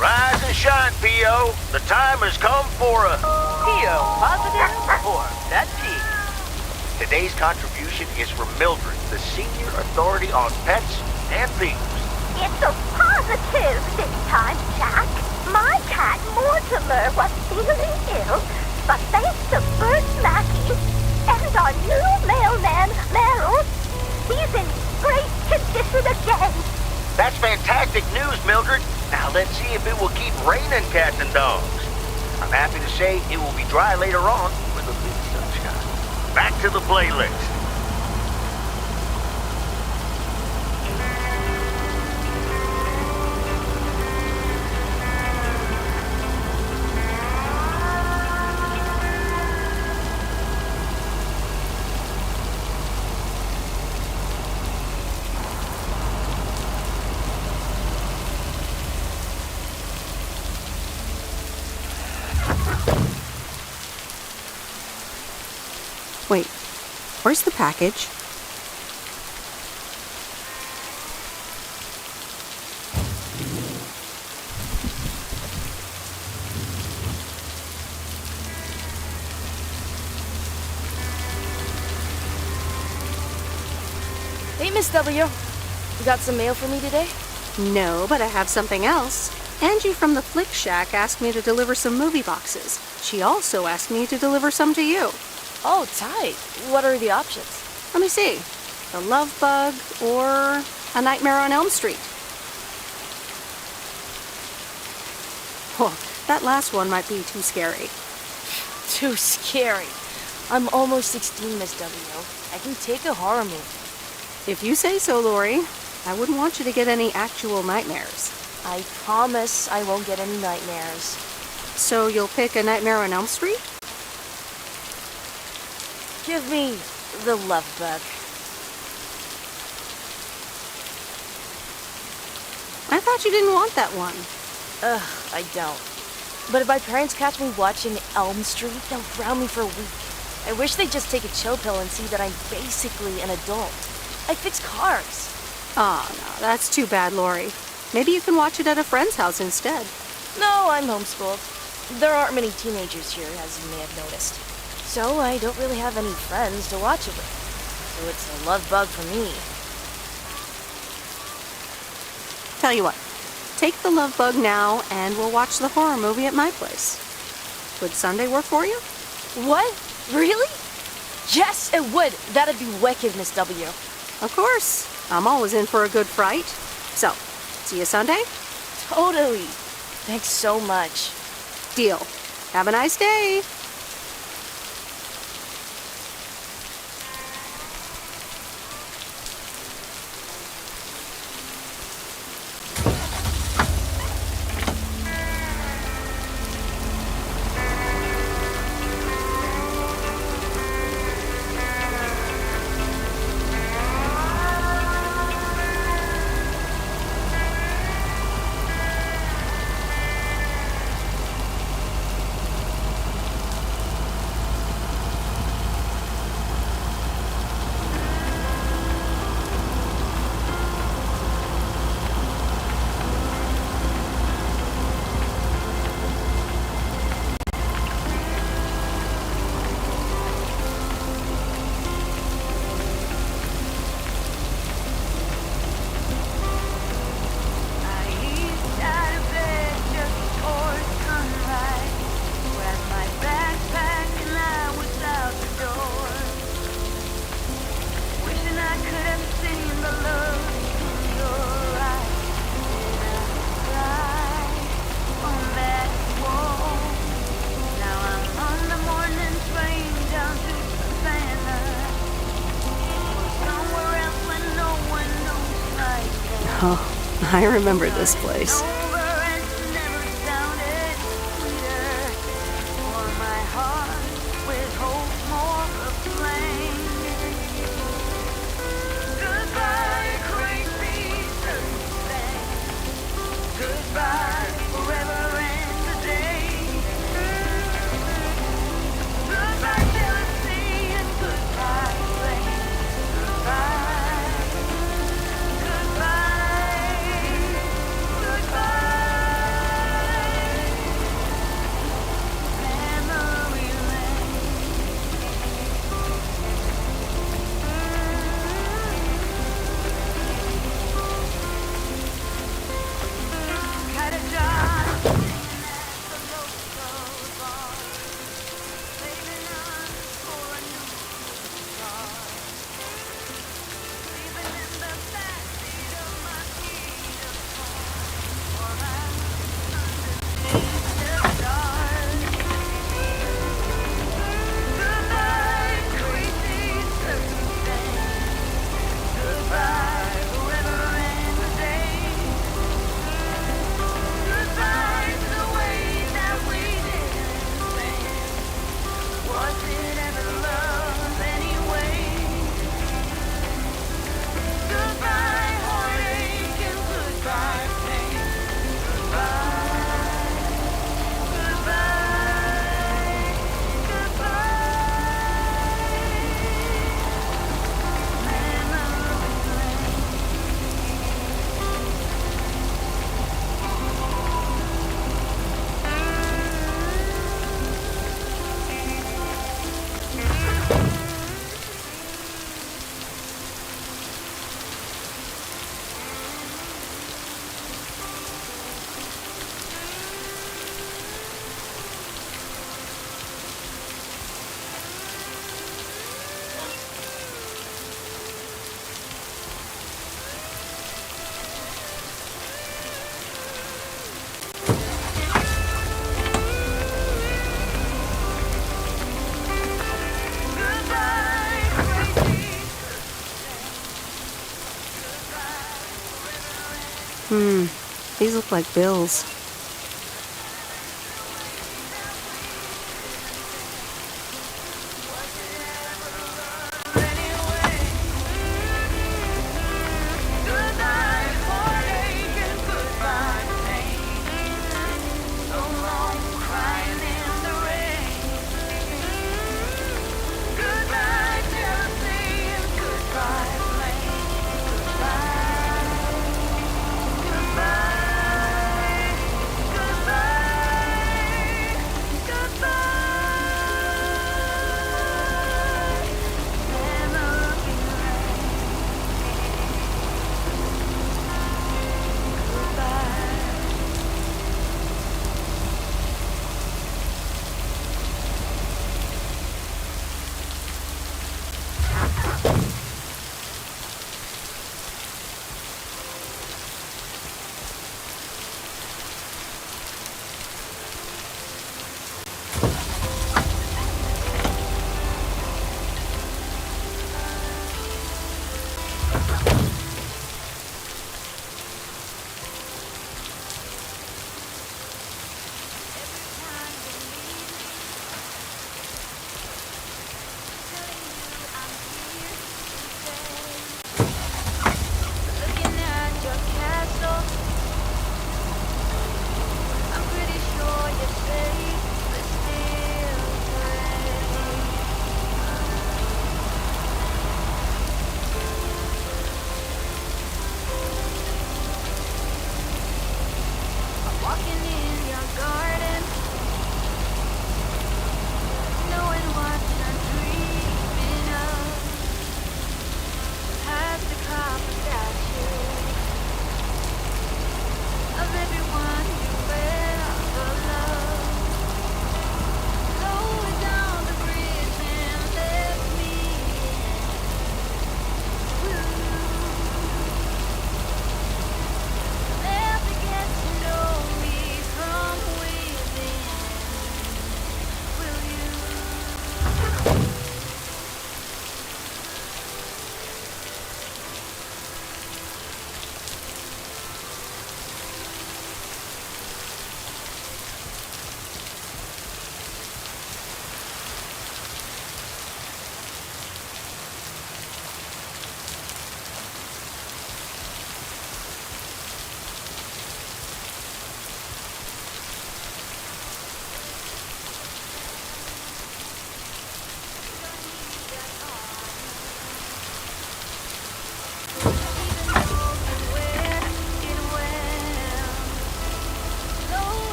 Rise and shine, P.O. The time has come for a... P.O. positive or that P? Today's contribution is from Mildred, the senior authority on pets and thieves. It's a positive this time, Jack. My cat Mortimer was feeling ill, but thanks to Bert Mackey and our new mailman, Merrill, he's in great condition again. That's fantastic news, Mildred. Now let's see if it will keep raining cats and dogs. I'm happy to say it will be dry later on with a bit of sunshine. Back to the playlist. Wait, where's the package? Hey, Miss W. You got some mail for me today? No, but I have something else. Angie from the Flick Shack asked me to deliver some movie boxes. She also asked me to deliver some to you. Oh, tight. What are the options? Let me see. The Love Bug or A Nightmare on Elm Street. Oh, that last one might be too scary. Too scary. I'm almost 16, Miss W. I can take a horror movie. If you say so, Lori. I wouldn't want you to get any actual nightmares. I promise I won't get any nightmares. So you'll pick A Nightmare on Elm Street? Give me the Love Bug. I thought you didn't want that one. Ugh, I don't. But if my parents catch me watching Elm Street, they'll ground me for a week. I wish they'd just take a chill pill and see that I'm basically an adult. I fix cars. Oh, no, that's too bad, Lori. Maybe you can watch it at a friend's house instead. No, I'm homeschooled. There aren't many teenagers here, as you may have noticed. So I don't really have any friends to watch it with. So it's a love bug for me. Tell you what, take the Love Bug now and we'll watch the horror movie at my place. Would Sunday work for you? What? Really? Yes, it would. That'd be wicked, Miss W. Of course. I'm always in for a good fright. So, see you Sunday? Totally. Thanks so much. Deal. Have a nice day. I remember this place. These look like bills.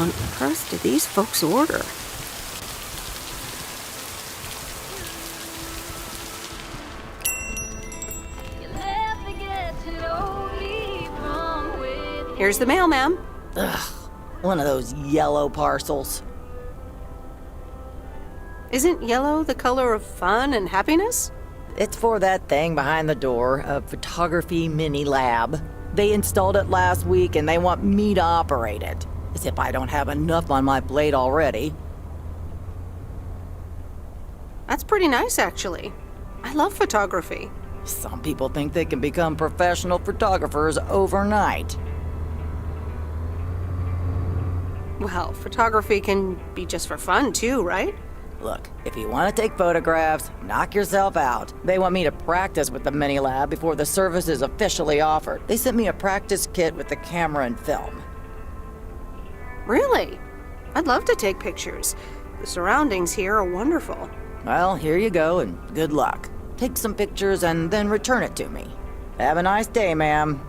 on earth did these folks order? Here's the mail, ma'am. Ugh, one of those yellow parcels. Isn't yellow the color of fun and happiness? It's for that thing behind the door, a photography mini lab. They installed it last week and they want me to operate it. As if I don't have enough on my plate already. That's pretty nice, actually. I love photography. Some people think they can become professional photographers overnight. Well, photography can be just for fun too, right? Look, if you want to take photographs, knock yourself out. They want me to practice with the mini lab before the service is officially offered. They sent me a practice kit with the camera and film. Really? I'd love to take pictures. The surroundings here are wonderful. Well, here you go and good luck. Take some pictures and then return it to me. Have a nice day, ma'am.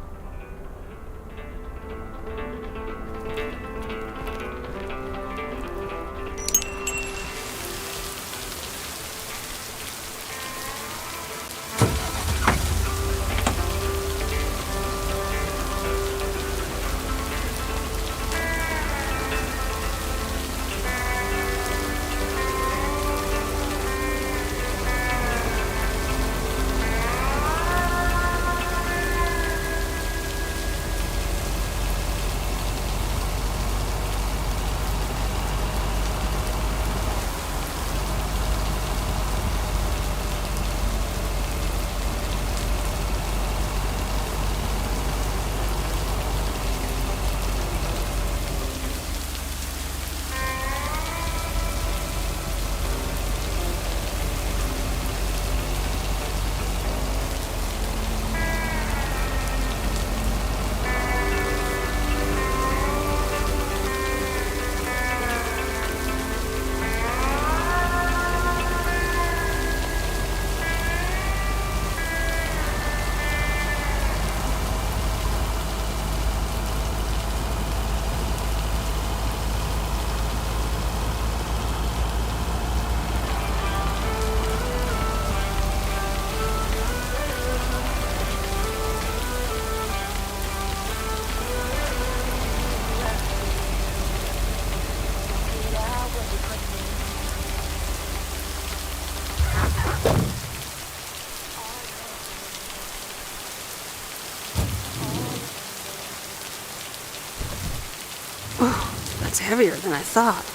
That's heavier than I thought.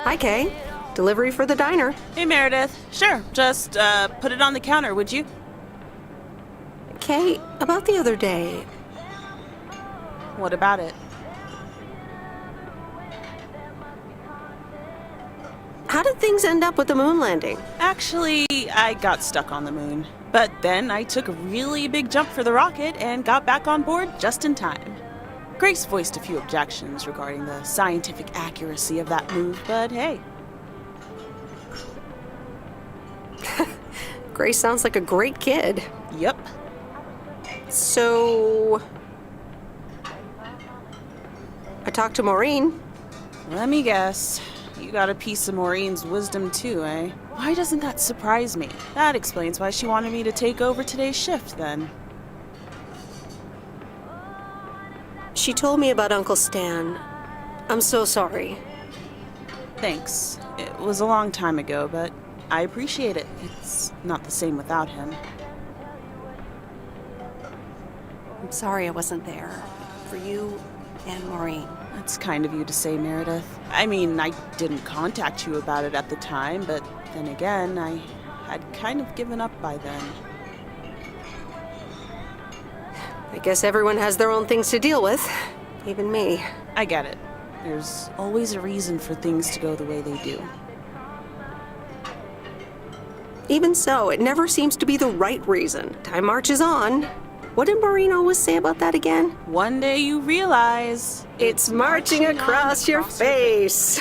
Hi, Kay. Delivery for the diner. Hey, Meredith. Sure, just put it on the counter, would you? Kay, about the other day. What about it? How did things end up with the moon landing? Actually, I got stuck on the moon. But then I took a really big jump for the rocket and got back on board just in time. Grace voiced a few objections regarding the scientific accuracy of that move, but hey. Grace sounds like a great kid. Yep. So... I talked to Maureen. Let me guess. You got a piece of Maureen's wisdom too, eh? Why doesn't that surprise me? That explains why she wanted me to take over today's shift, then. She told me about Uncle Stan. I'm so sorry. Thanks. It was a long time ago, but I appreciate it. It's not the same without him. I'm sorry I wasn't there. For you and Maureen. That's kind of you to say, Meredith. I mean, I didn't contact you about it at the time, but then again, I had kind of given up by then. I guess everyone has their own things to deal with. Even me. I get it. There's always a reason for things to go the way they do. Even so, it never seems to be the right reason. Time marches on. What did Maureen always say about that again? One day you realize... It's marching across your face.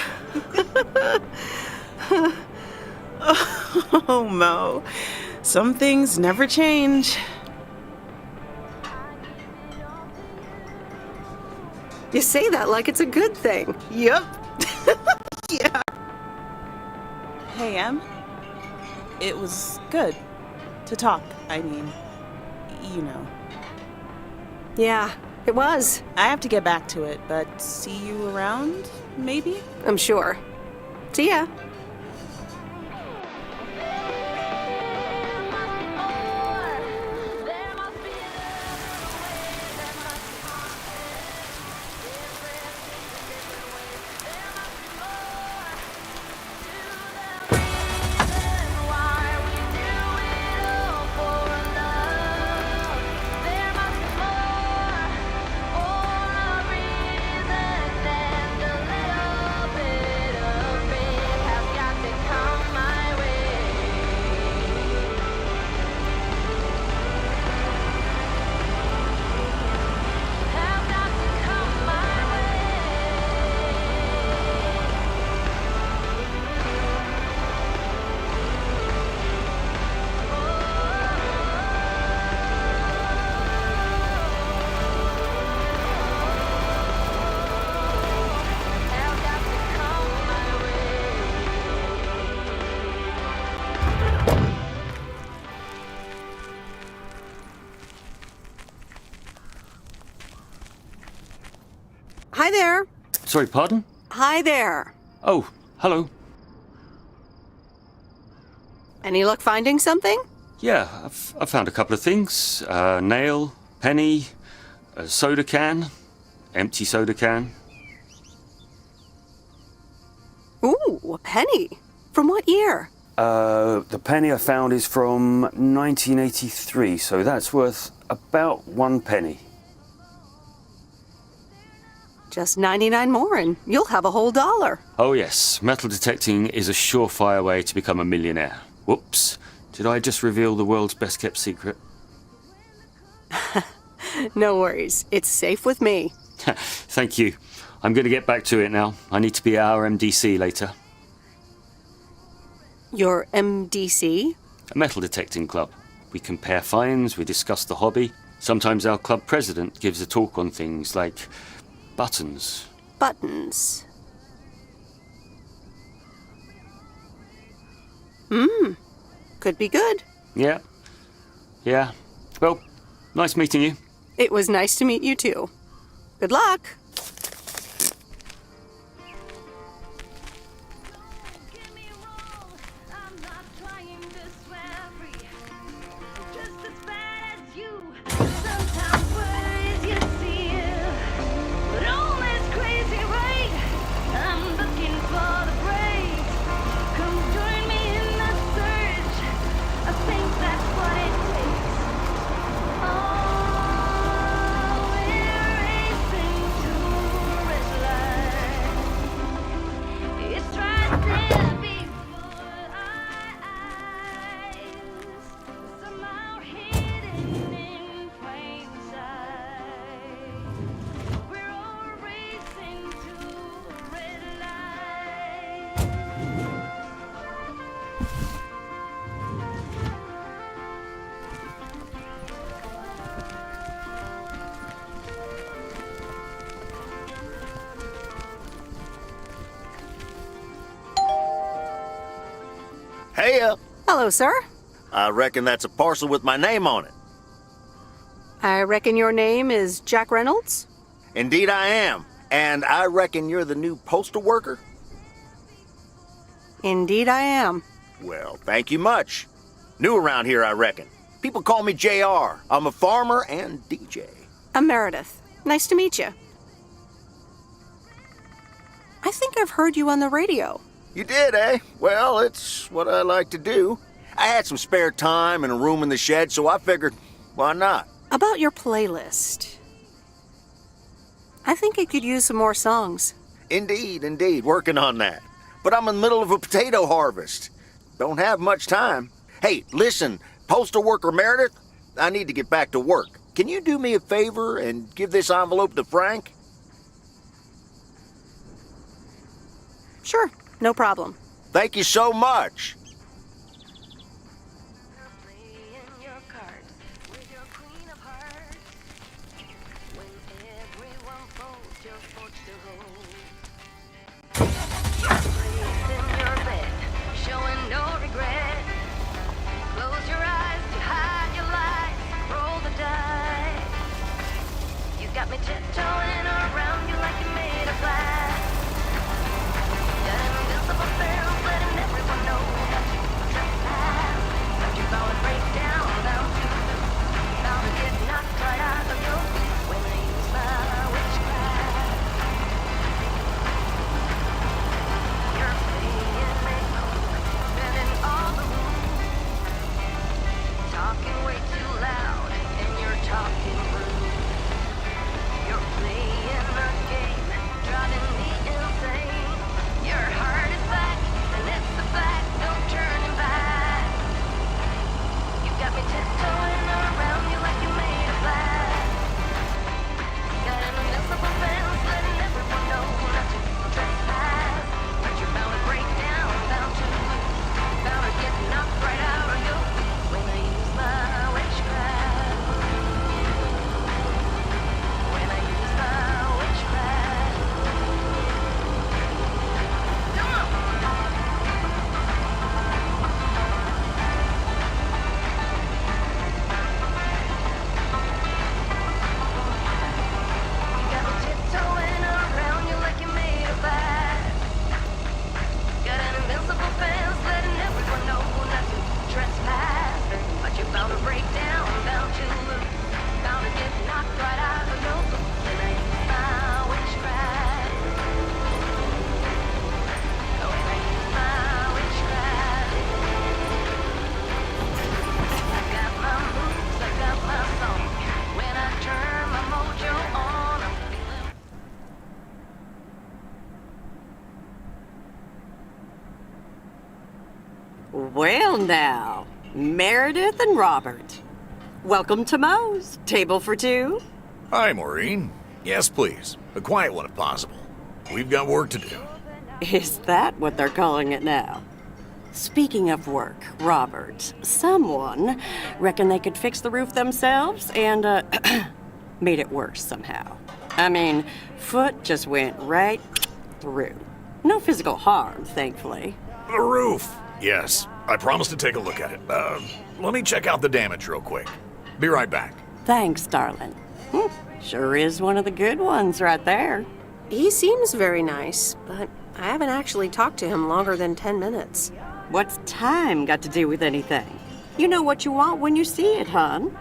Oh, Mo. Some things never change. You say that like it's a good thing. Yep. Yeah. Hey, Em. It was good to talk. I mean, you know. Yeah, it was. I have to get back to it, but see you around, maybe? I'm sure. See ya. Hi there. Sorry, pardon? Hi there. Oh, hello. Any luck finding something? Yeah, I've found a couple of things. Nail, penny, a soda can, empty soda can. Ooh, a penny. From what year? The penny I found is from 1983, so that's worth about 1 penny. Just 99 more and you'll have a whole $1. Oh yes, metal detecting is a surefire way to become a millionaire. Whoops, did I just reveal the world's best kept secret? No worries, it's safe with me. Thank you. I'm going to get back to it now. I need to be at our MDC later. Your MDC? A metal detecting club. We compare finds, we discuss the hobby. Sometimes our club president gives a talk on things like buttons. Buttons. Could be good. Yeah. Yeah. Well, nice meeting you. It was nice to meet you too. Good luck. Hey, Hello, sir. I reckon that's a parcel with my name on it. I reckon your name is Jack Reynolds? Indeed I am. And I reckon you're the new postal worker? Indeed I am. Well, thank you much. New around here, I reckon. People call me JR. I'm a farmer and DJ. I'm Meredith. Nice to meet you. I think I've heard you on the radio. You did, eh? Well, it's what I like to do. I had some spare time and a room in the shed, so I figured, why not? About your playlist. I think it could use some more songs. Indeed, working on that. But I'm in the middle of a potato harvest. Don't have much time. Hey, listen, postal worker Meredith, I need to get back to work. Can you do me a favor and give this envelope to Frank? Sure, no problem. Thank you so much. Showing no regret. Close your eyes to hide your lies. Roll the dice. You got me tiptoeing around you like you're made of glass. Got an invincible fence, letting everyone know that you trespass. But you're bound to break down, bound to get knocked right out of your feet when I use my witchcraft. You're playing it cool, spinning all the room. Talking way too loud, and you're talking rude. You're playing the game, driving me insane. Your heart is back, and it's a fact, no turning back. You got me tiptoeing around you like you made of glass. Got an invincible fence, letting everyone know not to trespass. But you're bound to break down, bound to get knocked right out of your feet when I use my witchcraft. When I use my witchcraft. Come on! You got me tiptoeing around you like you're made of glass. Got an invincible fence, letting everyone know not to trespass. But you're bound to break down, bound to get knocked right out of your feet when I use my witchcraft. When I use my witchcraft. I got my moves, I got my song. When I turn my mojo on, I'm feeling. Well, now, Meredith and Robert. Welcome to Moe's. Table for two. Hi, Maureen. Yes, please. A quiet one if possible. We've got work to do. Is that what they're calling it now? Speaking of work, Robert, someone reckoned they could fix the roof themselves and, made it worse somehow. I mean, foot just went right through. No physical harm, thankfully. The roof. Yes, I promised to take a look at it. Let me check out the damage real quick. Be right back. Thanks, darling. Sure is one of the good ones right there. He seems very nice, but I haven't actually talked to him longer than 10 minutes. What's time got to do with anything? You know what you want when you see it, hon.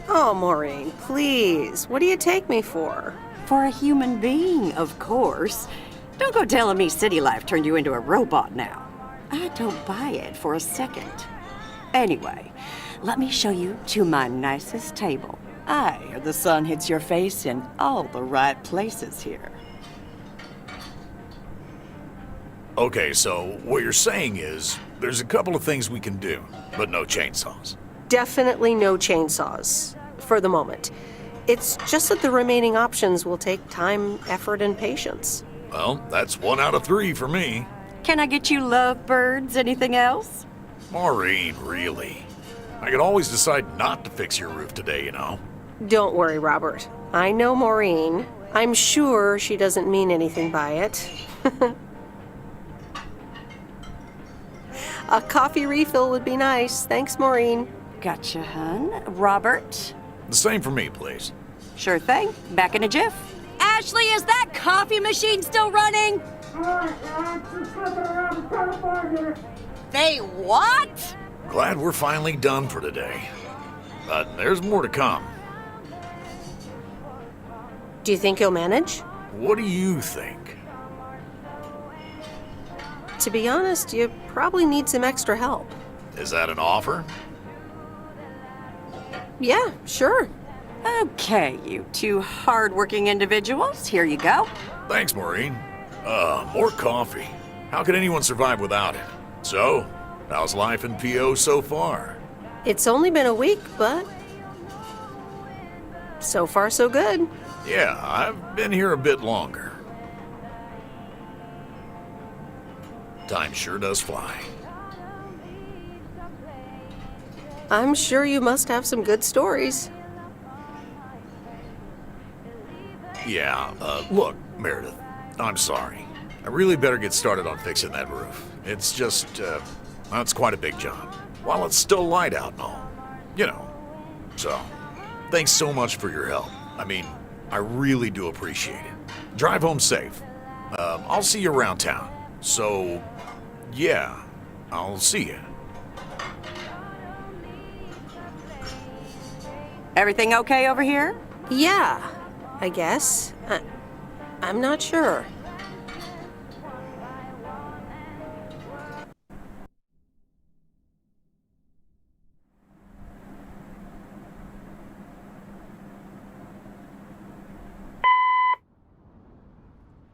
Oh, Maureen, please. What do you take me for? For a human being, of course. Don't go telling me city life turned you into a robot now. I don't buy it for a second. Anyway, let me show you to my nicest table. The sun hits your face in all the right places here. Okay, so what you're saying is there's a couple of things we can do, but no chainsaws. Definitely no chainsaws, for the moment. It's just that the remaining options will take time, effort, and patience. Well, that's 1 out of 3 for me. Can I get you lovebirds? Anything else? Maureen, really? I could always decide not to fix your roof today, you know? Don't worry, Robert. I know Maureen. I'm sure she doesn't mean anything by it. A coffee refill would be nice. Thanks, Maureen. Gotcha, hun. Robert? The same for me, please. Sure thing. Back in a jiff. Ashley, is that coffee machine still running? They what? Glad we're finally done for today. But there's more to come. Do you think you'll manage? What do you think? To be honest, you probably need some extra help. Is that an offer? Yeah, sure. Okay, you two hard-working individuals. Here you go. Thanks, Maureen. More coffee. How could anyone survive without it? So, how's life in PO so far? It's only been a week, but so far so good. Yeah, I've been here a bit longer. Time sure does fly. I'm sure you must have some good stories. Yeah, look, Meredith, I'm sorry. I really better get started on fixing that roof. It's just, well, it's quite a big job. While it's still light out and all. You know. So, thanks so much for your help. I mean, I really do appreciate it. Drive home safe. I'll see you around town. So, yeah, I'll see you. Everything okay over here? Yeah, I guess. I'm not sure.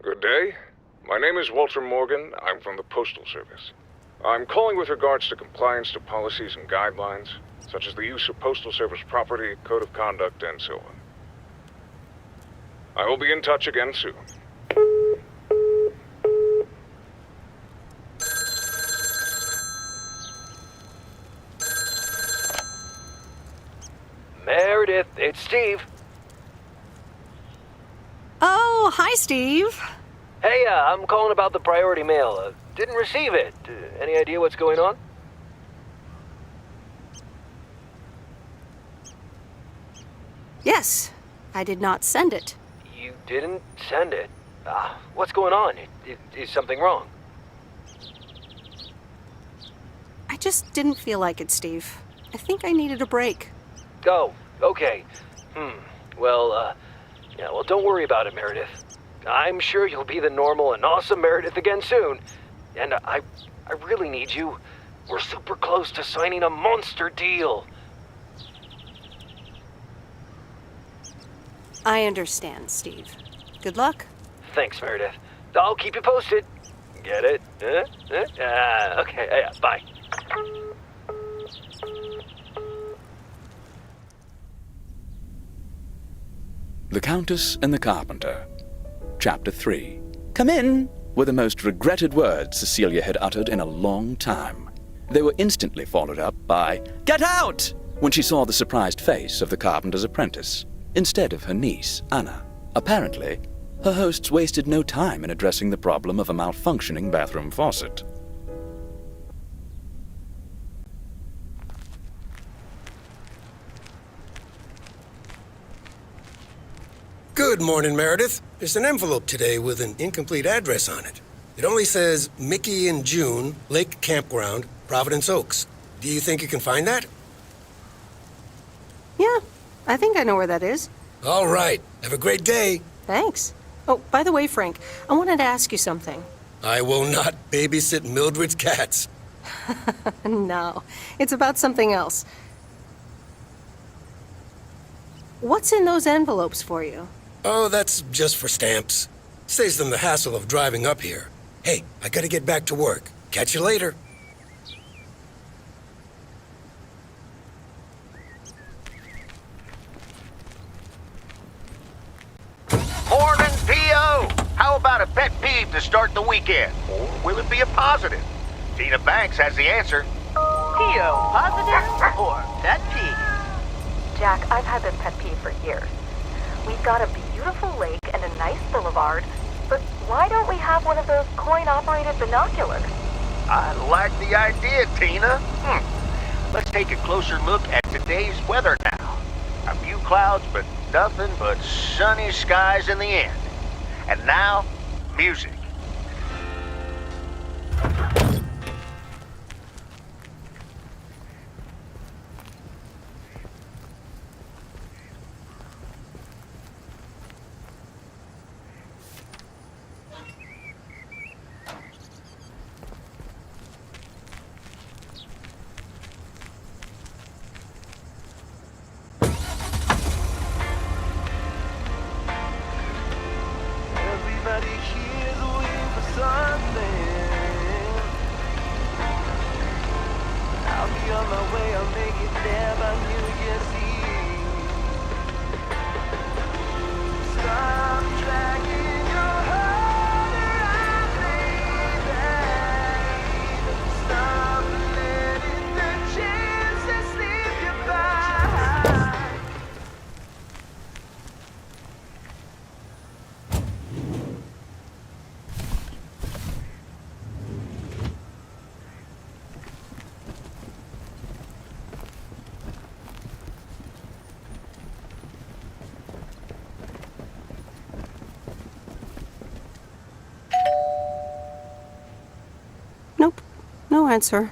Good day. My name is Walter Morgan. I'm from the Postal Service. I'm calling with regards to compliance to policies and guidelines, such as the use of Postal Service property, code of conduct, and so on. I will be in touch again soon. Meredith, it's Steve. Oh, hi, Steve. Hey, I'm calling about the priority mail. Didn't receive it. Any idea what's going on? Yes, I did not send it. You didn't send it? What's going on? Is something wrong? I just didn't feel like it, Steve. I think I needed a break. Oh, okay. Well, don't worry about it, Meredith. I'm sure you'll be the normal and awesome Meredith again soon. And I really need you. We're super close to signing a monster deal. I understand, Steve. Good luck. Thanks, Meredith. I'll keep you posted. Get it? Okay, yeah, bye. The Countess and the Carpenter. Chapter 3. Come in, were the most regretted words Cecilia had uttered in a long time. They were instantly followed up by, Get out! When she saw the surprised face of the carpenter's apprentice, instead of her niece, Anna. Apparently, her hosts wasted no time in addressing the problem of a malfunctioning bathroom faucet. Good morning, Meredith. There's an envelope today with an incomplete address on it. It only says Mickey and June, Lake Campground, Providence Oaks. Do you think you can find that? Yeah, I think I know where that is. All right. Have a great day. Thanks. Oh, by the way, Frank, I wanted to ask you something. I will not babysit Mildred's cats. No, it's about something else. What's in those envelopes for you? Oh, that's just for stamps. Saves them the hassle of driving up here. Hey, I gotta get back to work. Catch you later. Morning, P.O. How about a pet peeve to start the weekend? Or will it be a positive? Tina Banks has the answer. P.O. Positive or pet peeve? Jack, I've had this pet peeve for years. We've got a beautiful lake and a nice boulevard, but why don't we have one of those coin-operated binoculars? I like the idea, Tina. Let's take a closer look at today's weather now. A few clouds, but nothing but sunny skies in the end. And now, music. Everybody hear the answer.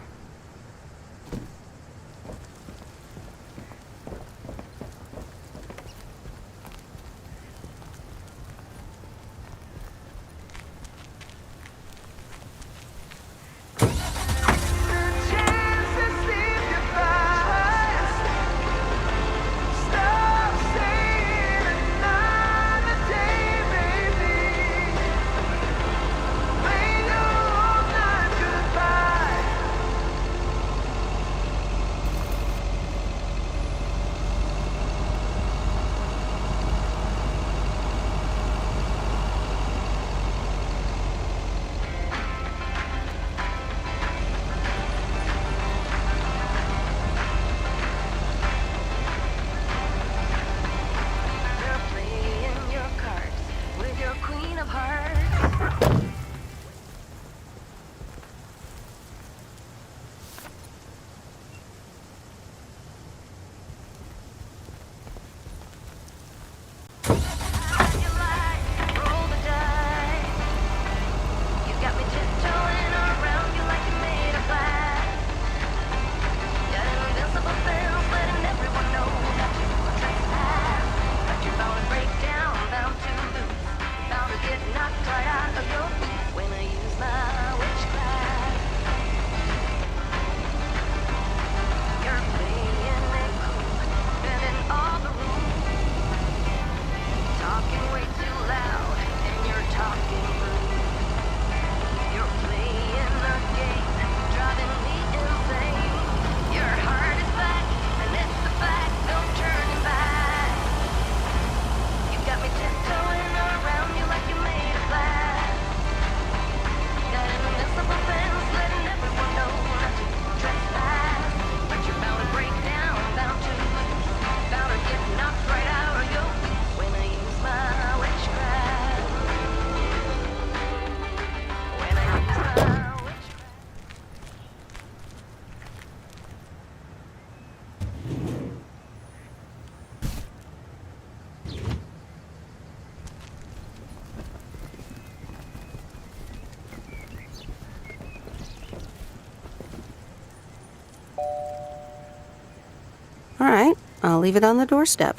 All right, I'll leave it on the doorstep.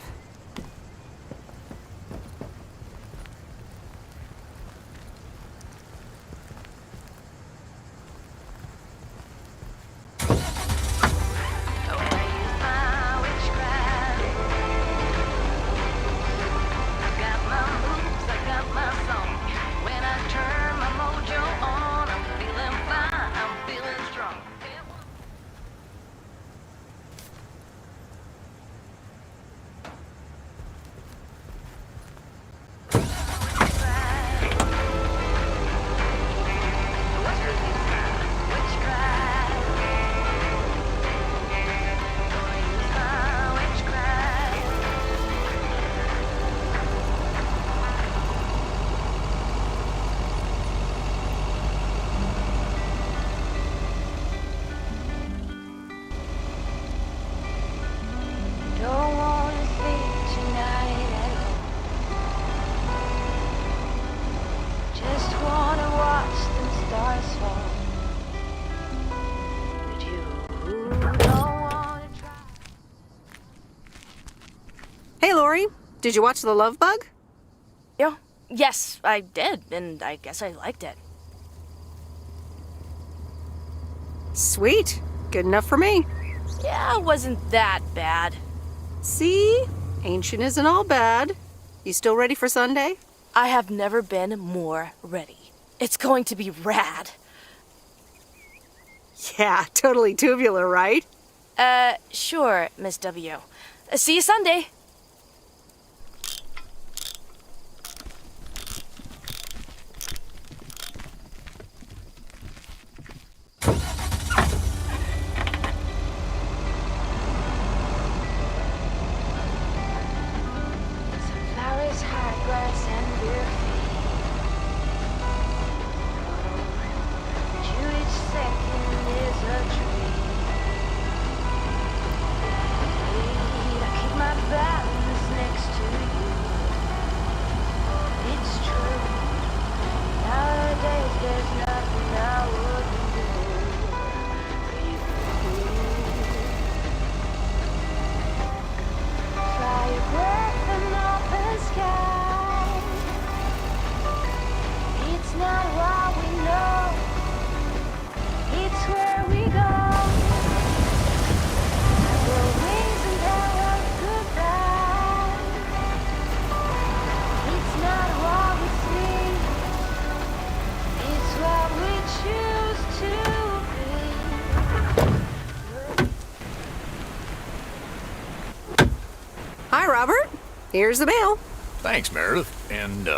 Don't wanna sleep tonight at all. Just wanna watch the stars fall. But you don't wanna try. Hey, Lori, did you watch The Love Bug? Yeah, yes, I did, and I guess I liked it. Sweet. Good enough for me. Yeah, it wasn't that bad. See? Ancient isn't all bad. You still ready for Sunday? I have never been more ready. It's going to be rad. Yeah, totally tubular, right? Sure, Miss W. See you Sunday. Flowers, hot glass, and beer feet. To each second is a treat. I keep my back Hi, Robert. Here's the mail. Thanks, Meredith. And,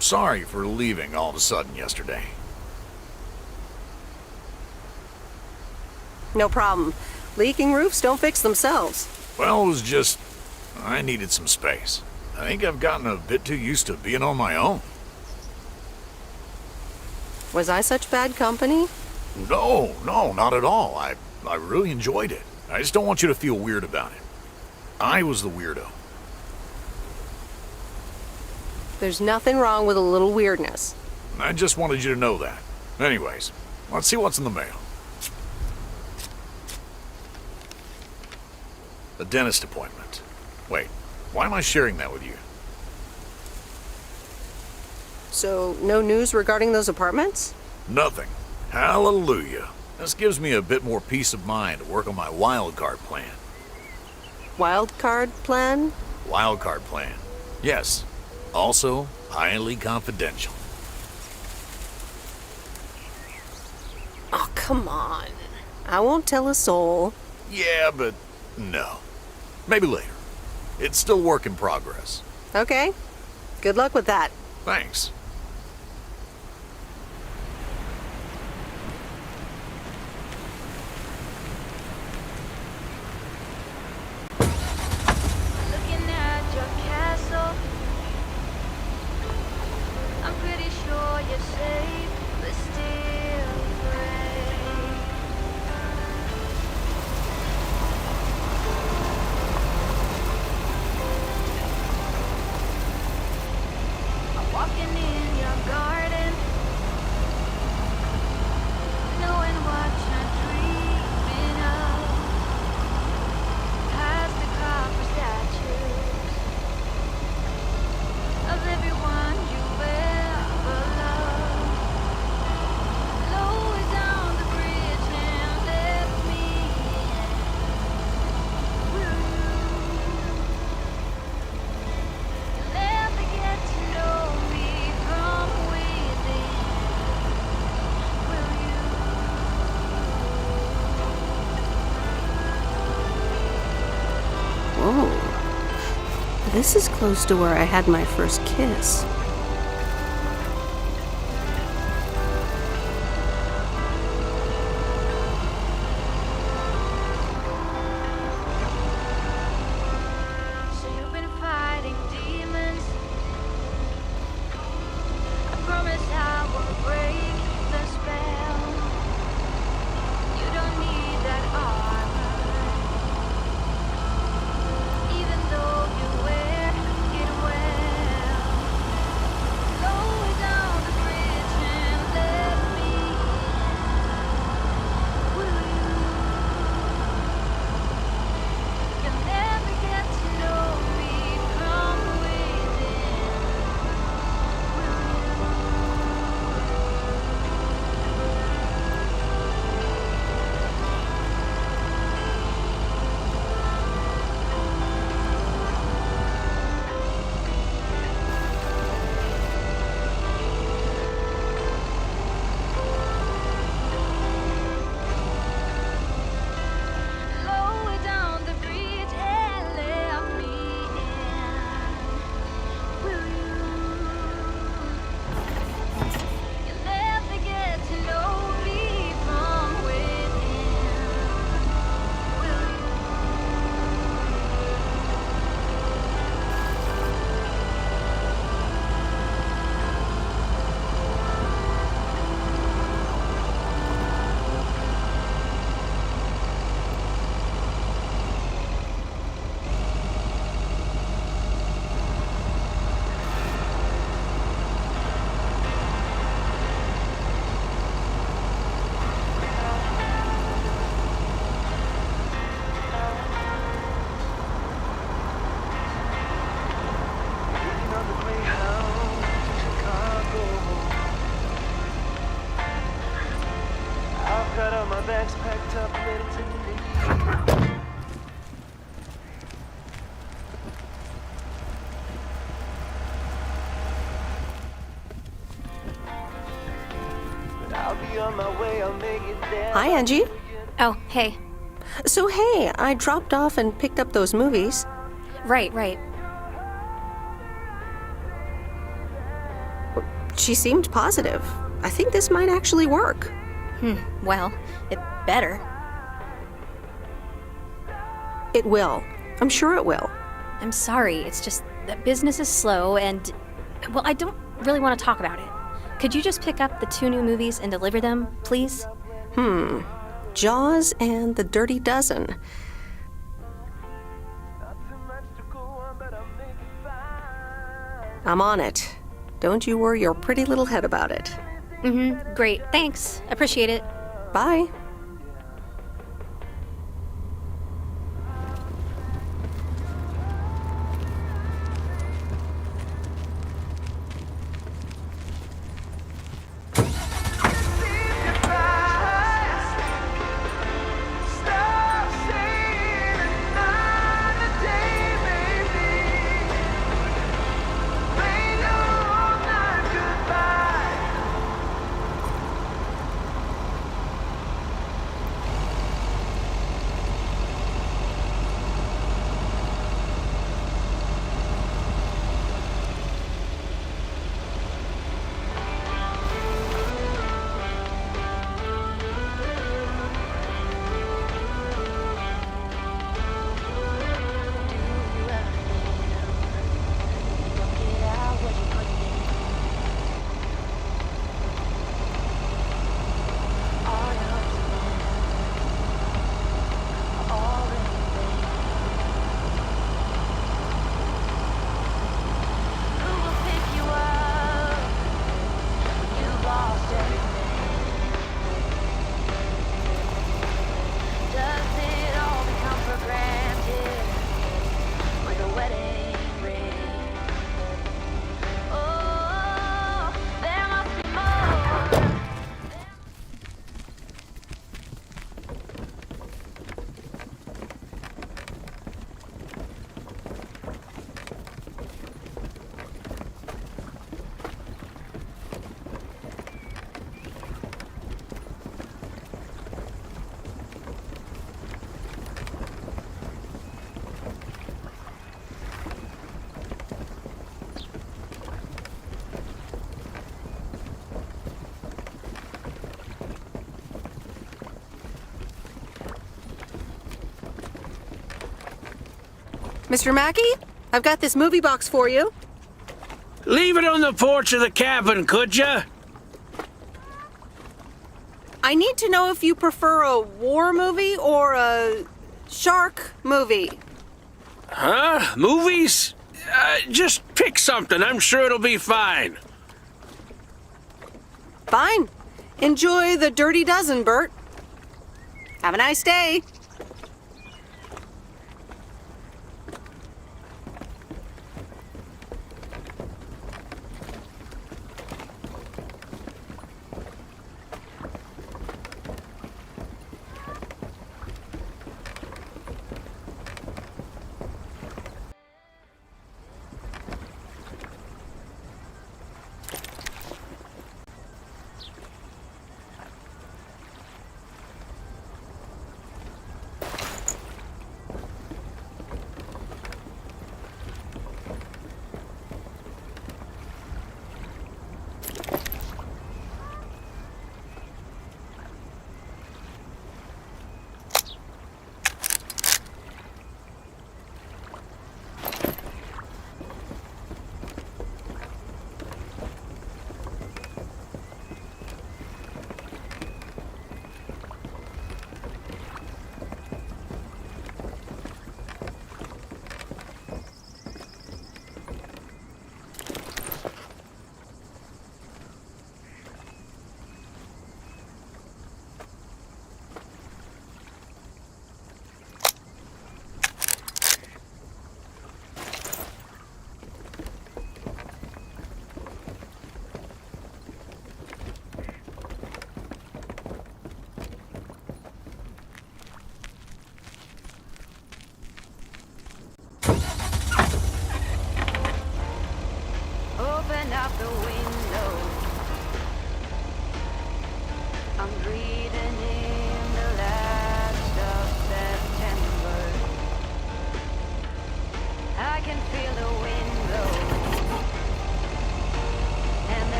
sorry for leaving all of a sudden yesterday. No problem. Leaking roofs don't fix themselves. Well, it was just... I needed some space. I think I've gotten a bit too used to being on my own. Was I such bad company? No, not at all. I really enjoyed it. I just don't want you to feel weird about it. I was the weirdo. There's nothing wrong with a little weirdness. I just wanted you to know that. Anyways, let's see what's in the mail. A dentist appointment. Wait, why am I sharing that with you? So, no news regarding those apartments? Nothing. Hallelujah. This gives me a bit more peace of mind to work on my wild card plan. Wild card plan? Wild card plan. Yes. Also, highly confidential. Oh, come on. I won't tell a soul. Yeah, but no. Maybe later. It's still work in progress. Okay. Good luck with that. Thanks. Looking at your castle, I'm pretty sure you're safe, but still afraid. I'm walking in your garden, knowing what you're dreaming of. Past the copper statues of everyone you ever loved. Lower down the bridge and let me in. Will you never get to know me from within? Will Whoa. This is close to where I had my first kiss. So you've been fighting demons. I promise I won't break the spell. You don't need that armor, even though you wear it well. Lower down the bridge and let me in. Will you? You'll never get to know me from within. Lower down the bridge and let me in. Will you? You'll never get to know me from within. Will you? I've got all my bags packed up, ready to leave. But I'll be on my way, I'll make it there. Hi, Angie. Oh, hey. So, hey, I dropped off and picked up those movies. Right. She seemed positive. I think this might actually work. Well, it better. It will. I'm sure it will. I'm sorry, it's just that business is slow and, well, I don't really want to talk about it. Could you just pick up the 2 new movies and deliver them, please? Jaws and The Dirty Dozen. I'm on it. Don't you worry your pretty little head about it. Great. Thanks. Appreciate it. Bye. Mr. Mackey, I've got this movie box for you. Leave it on the porch of the cabin, could ya? I need to know if you prefer a war movie or a shark movie. Huh? Movies? Just pick something. I'm sure it'll be fine. Fine. Enjoy The Dirty Dozen, Bert. Have a nice day.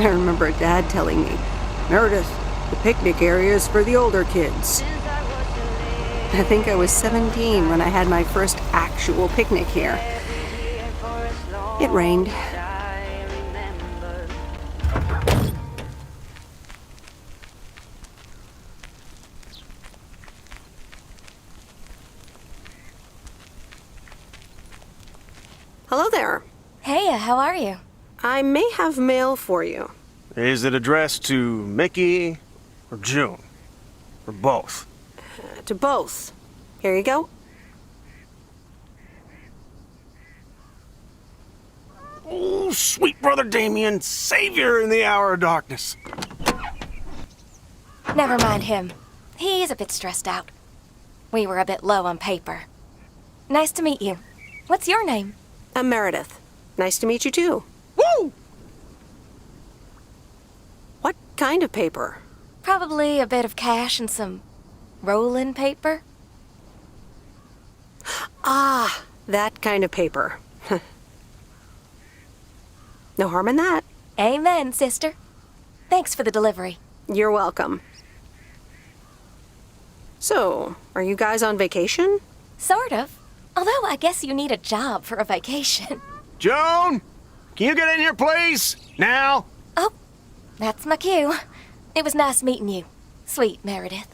I remember Dad telling me, Meredith, the picnic area is for the older kids. I think I was 17 when I had my first actual picnic here. It rained. Hello there. Hey, how are you? I may have mail for you. Is it addressed to Mickey or June? Or both? To both. Here you go. Oh, sweet brother Damien, savior in the hour of darkness. Never mind him. He's a bit stressed out. We were a bit low on paper. Nice to meet you. What's your name? I'm Meredith. Nice to meet you too. Woo! What kind of paper? Probably a bit of cash and some rolling paper. Ah, that kind of paper. No harm in that. Amen, sister. Thanks for the delivery. You're welcome. So, are you guys on vacation? Sort of. Although I guess you need a job for a vacation. Joan, can you get in here, please? Now? Oh, that's my cue. It was nice meeting you. Sweet Meredith.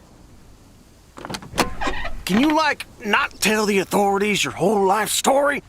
Can you, not tell the authorities your whole life story?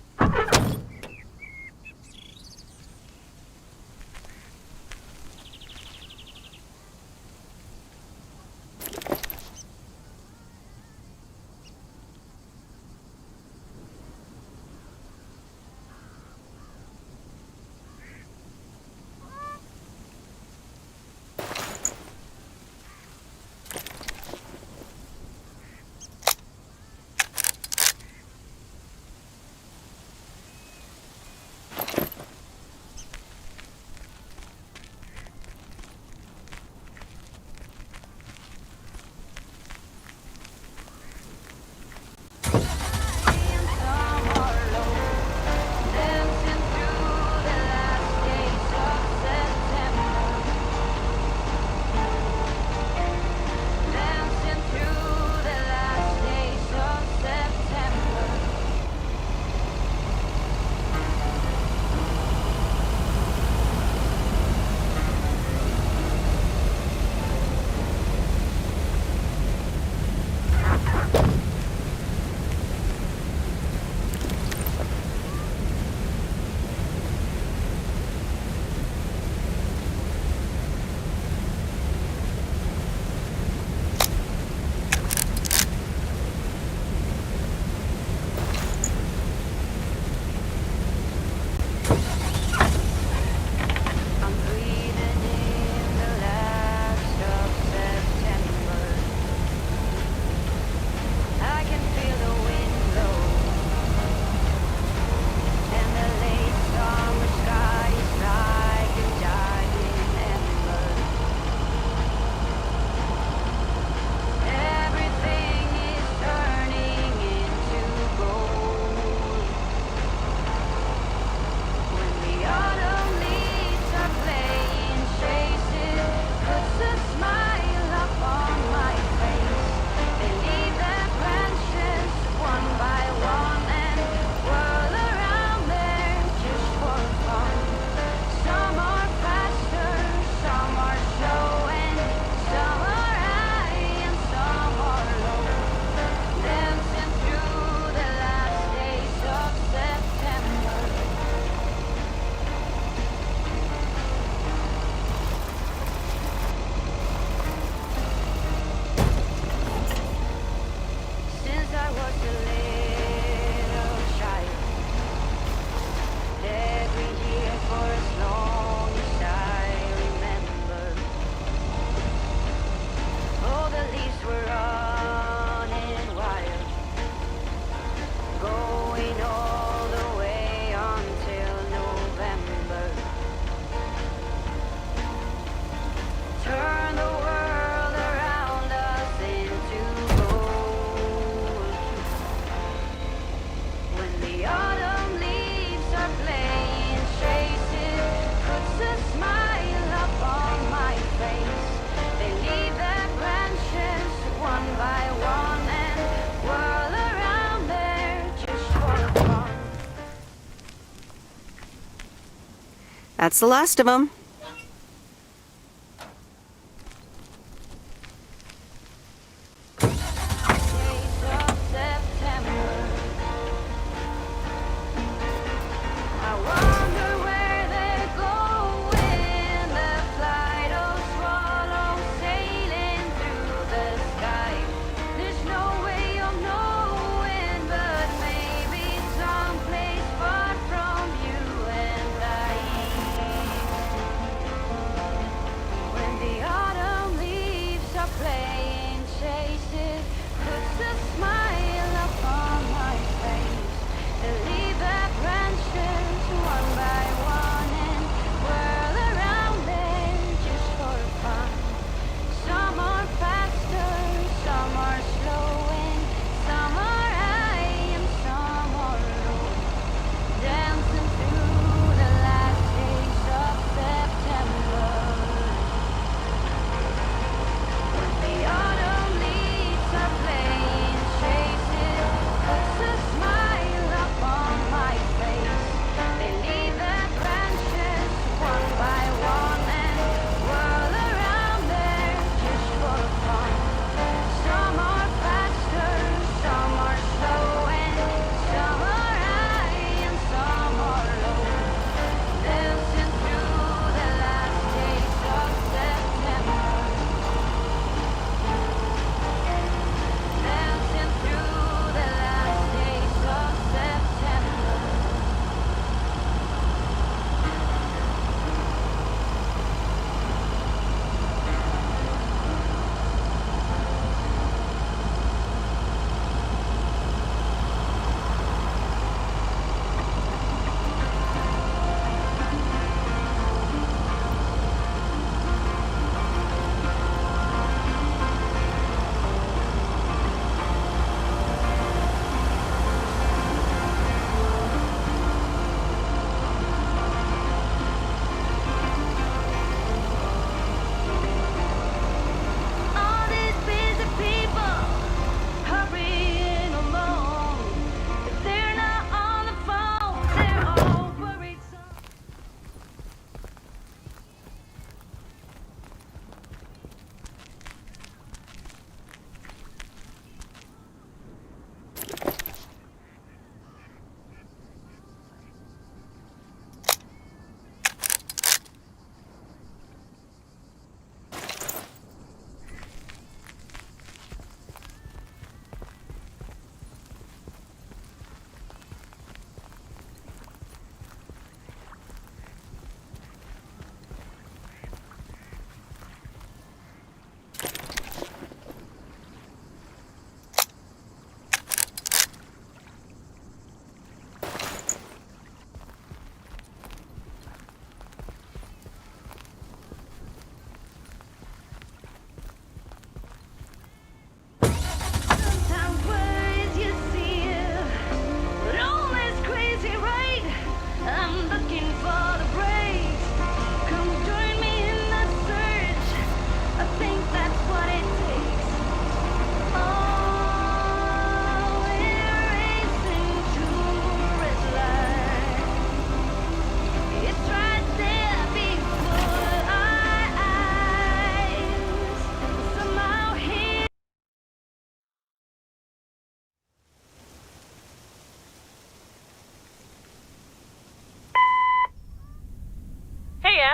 That's the last of them.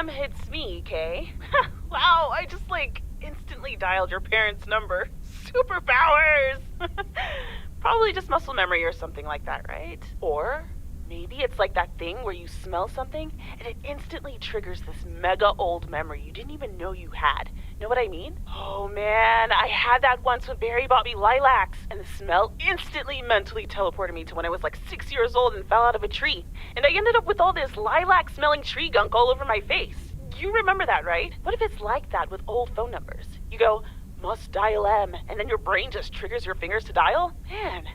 It's me, Kay. Wow, I just, instantly dialed your parents' number. Superpowers! Probably just muscle memory or something like that, right? Or maybe it's like that thing where you smell something and it instantly triggers this mega old memory you didn't even know you had. Know what I mean? Oh man, I had that once when Barry bought me lilacs, and the smell instantly mentally teleported me to when I was 6 years old and fell out of a tree. And I ended up with all this lilac-smelling tree gunk all over my face. You remember that, right? What if it's like that with old phone numbers? You go, must dial M, and then your brain just triggers your fingers to dial? Man.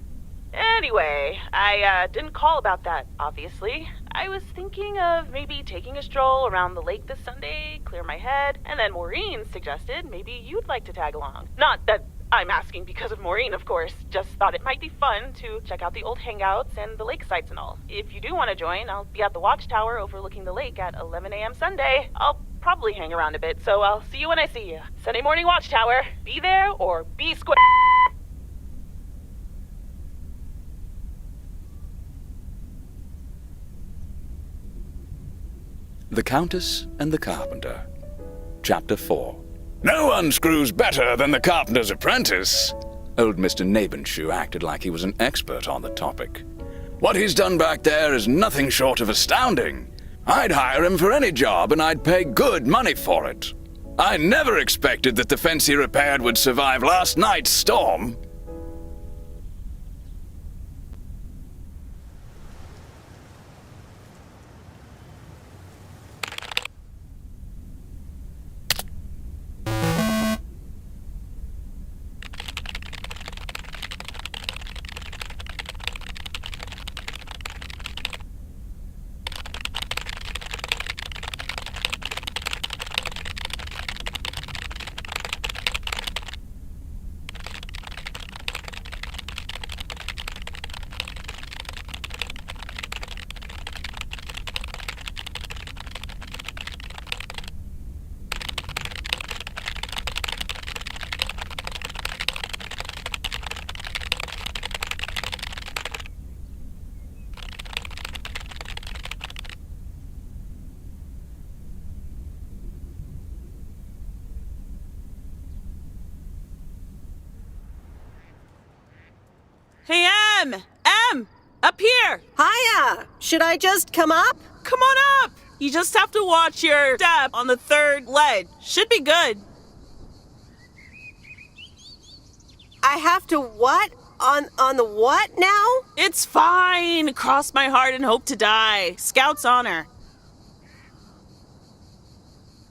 Anyway, I didn't call about that, obviously. I was thinking of maybe taking a stroll around the lake this Sunday, clear my head, and then Maureen suggested maybe you'd like to tag along. Not that I'm asking because of Maureen, of course. Just thought it might be fun to check out the old hangouts and the lake sites and all. If you do want to join, I'll be at the watchtower overlooking the lake at 11 a.m. Sunday. I'll probably hang around a bit, so I'll see you when I see you. Sunday morning watchtower. Be there or be square. The Countess and the Carpenter. Chapter 4. No one screws better than the carpenter's apprentice. Old Mr. Nabenshoe acted like he was an expert on the topic. What he's done back there is nothing short of astounding. I'd hire him for any job and I'd pay good money for it. I never expected that the fence he repaired would survive last night's storm. Hey, Em! Up here! Hiya! Should I just come up? Come on up! You just have to watch your step on the third ledge. Should be good. I have to what? On the what now? It's fine. Cross my heart and hope to die. Scout's honor.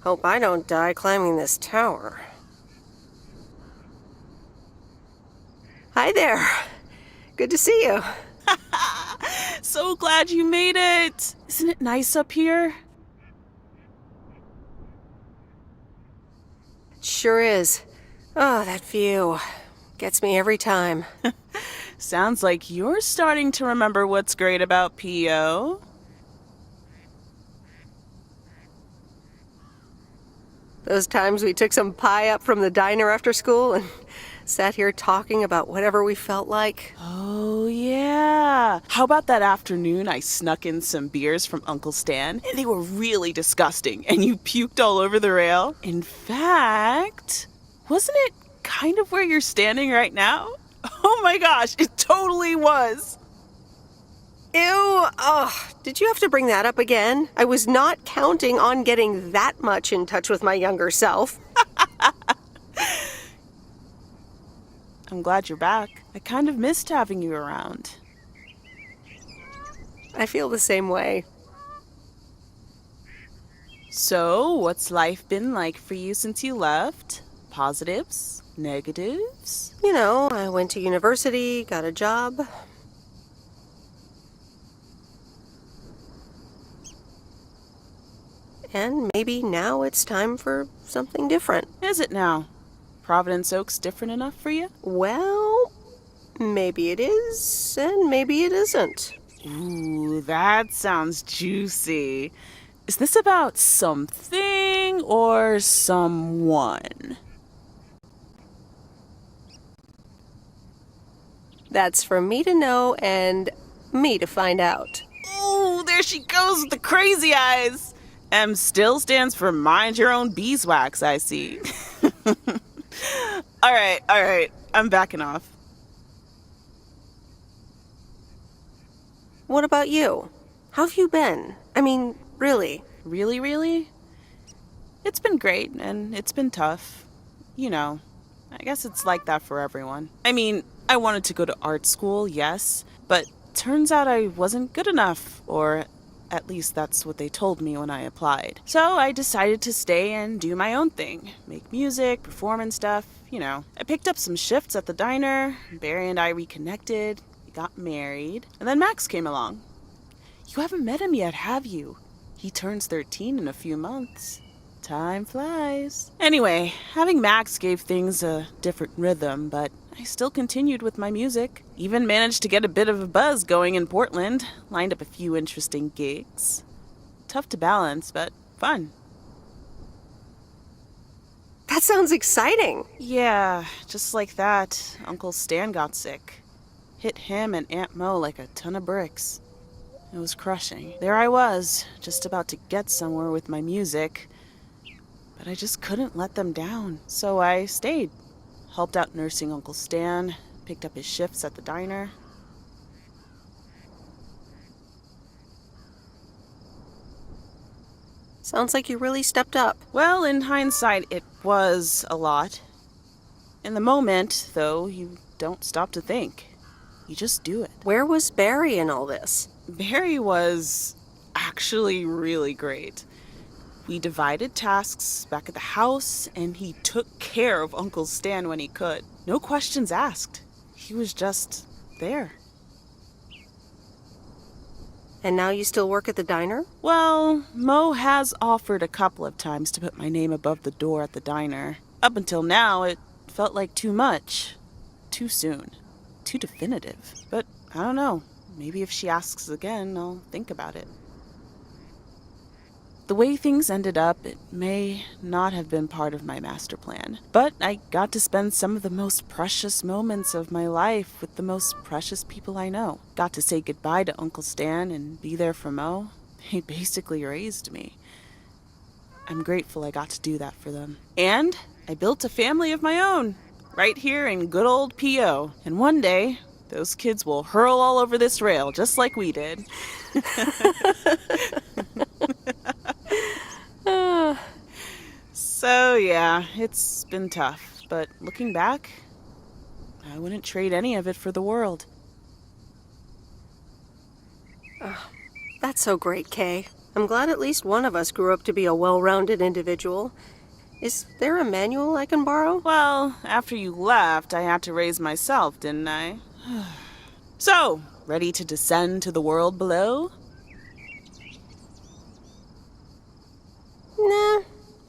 Hope I don't die climbing this tower. Hi there. Good to see you. So glad you made it. Isn't it nice up here? It sure is. Oh, that view. Gets me every time. Sounds like you're starting to remember what's great about P.O. Those times we took some pie up from the diner after school and sat here talking about whatever we felt like. Oh, yeah. How about that afternoon I snuck in some beers from Uncle Stan? And they were really disgusting, and you puked all over the rail? In fact, wasn't it kind of where you're standing right now? Oh my gosh, it totally was. Ew, oh, did you have to bring that up again? I was not counting on getting that much in touch with my younger self. I'm glad you're back. I kind of missed having you around. I feel the same way. So, what's life been like for you since you left? Positives? Negatives? You know, I went to university, got a job. And maybe now it's time for something different. Is it now? Providence Oak's different enough for you? Well, maybe it is, and maybe it isn't. Ooh, that sounds juicy. Is this about something or someone? That's for me to know and me to find out. Ooh, there she goes with the crazy eyes. M still stands for mind your own beeswax, I see. All right. I'm backing off. What about you? How have you been? I mean, really? Really? It's been great, and it's been tough. You know, I guess it's like that for everyone. I mean, I wanted to go to art school, yes, but turns out I wasn't good enough, or at least that's what they told me when I applied. So I decided to stay and do my own thing. Make music, perform and stuff, you know. I picked up some shifts at the diner, Barry and I reconnected, we got married, and then Max came along. You haven't met him yet, have you? He turns 13 in a few months. Time flies. Anyway, having Max gave things a different rhythm, but I still continued with my music. Even managed to get a bit of a buzz going in Portland. Lined up a few interesting gigs. Tough to balance, but fun. That sounds exciting. Yeah, just like that, Uncle Stan got sick. Hit him and Aunt Mo like a ton of bricks. It was crushing. There I was, just about to get somewhere with my music, but I just couldn't let them down. So I stayed. Helped out nursing Uncle Stan, picked up his shifts at the diner. Sounds like you really stepped up. Well, in hindsight, it was a lot. In the moment, though, you don't stop to think. You just do it. Where was Barry in all this? Barry was actually really great. We divided tasks back at the house, and he took care of Uncle Stan when he could. No questions asked. He was just there. And now you still work at the diner? Well, Mo has offered a couple of times to put my name above the door at the diner. Up until now, it felt like too much. Too soon. Too definitive. But I don't know. Maybe if she asks again, I'll think about it. The way things ended up, it may not have been part of my master plan. But I got to spend some of the most precious moments of my life with the most precious people I know. Got to say goodbye to Uncle Stan and be there for Mo. They basically raised me. I'm grateful I got to do that for them. And I built a family of my own, right here in good old P.O. And one day, those kids will hurl all over this rail just like we did. So, yeah, it's been tough. But looking back, I wouldn't trade any of it for the world. That's so great, Kay. I'm glad at least one of us grew up to be a well-rounded individual. Is there a manual I can borrow? Well, after you left, I had to raise myself, didn't I? So, ready to descend to the world below? Nah,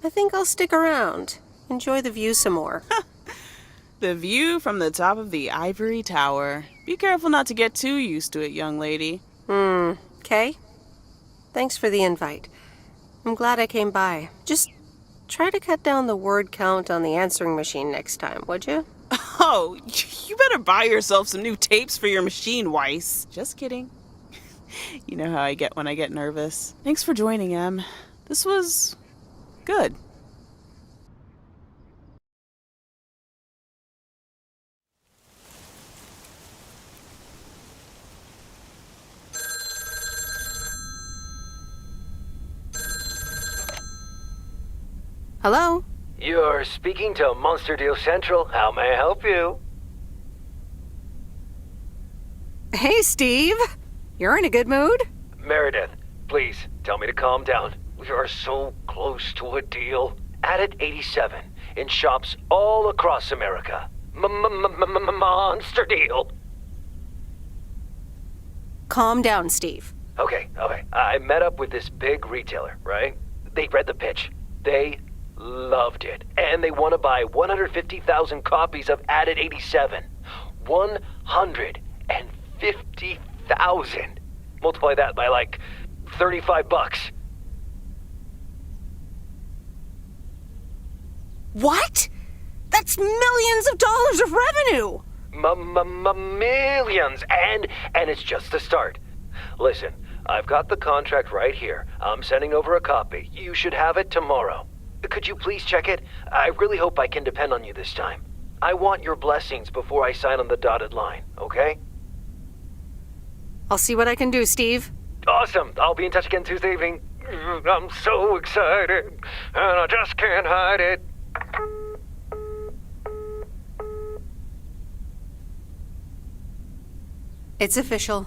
I think I'll stick around. Enjoy the view some more. The view from the top of the ivory tower. Be careful not to get too used to it, young lady. Kay? Thanks for the invite. I'm glad I came by. Just try to cut down the word count on the answering machine next time, would you? Oh, you better buy yourself some new tapes for your machine, Weiss. Just kidding. You know how I get when I get nervous. Thanks for joining, Em. This was good. Hello? You're speaking to Monster Deal Central. How may I help you? Hey, Steve. You're in a good mood? Meredith, please tell me to calm down. We are so close to a deal. Added 87 in shops all across America. Monster Deal. Calm down, Steve. Okay. I met up with this big retailer, right? They read the pitch. They loved it. And they want to buy 150,000 copies of Added 87. 150,000. Multiply that by like $35. What? That's millions of dollars of revenue! Millions. And it's just the start. Listen, I've got the contract right here. I'm sending over a copy. You should have it tomorrow. Could you please check it? I really hope I can depend on you this time. I want your blessings before I sign on the dotted line, okay? I'll see what I can do, Steve. Awesome. I'll be in touch again Tuesday evening. I'm so excited, and I just can't hide it. It's official.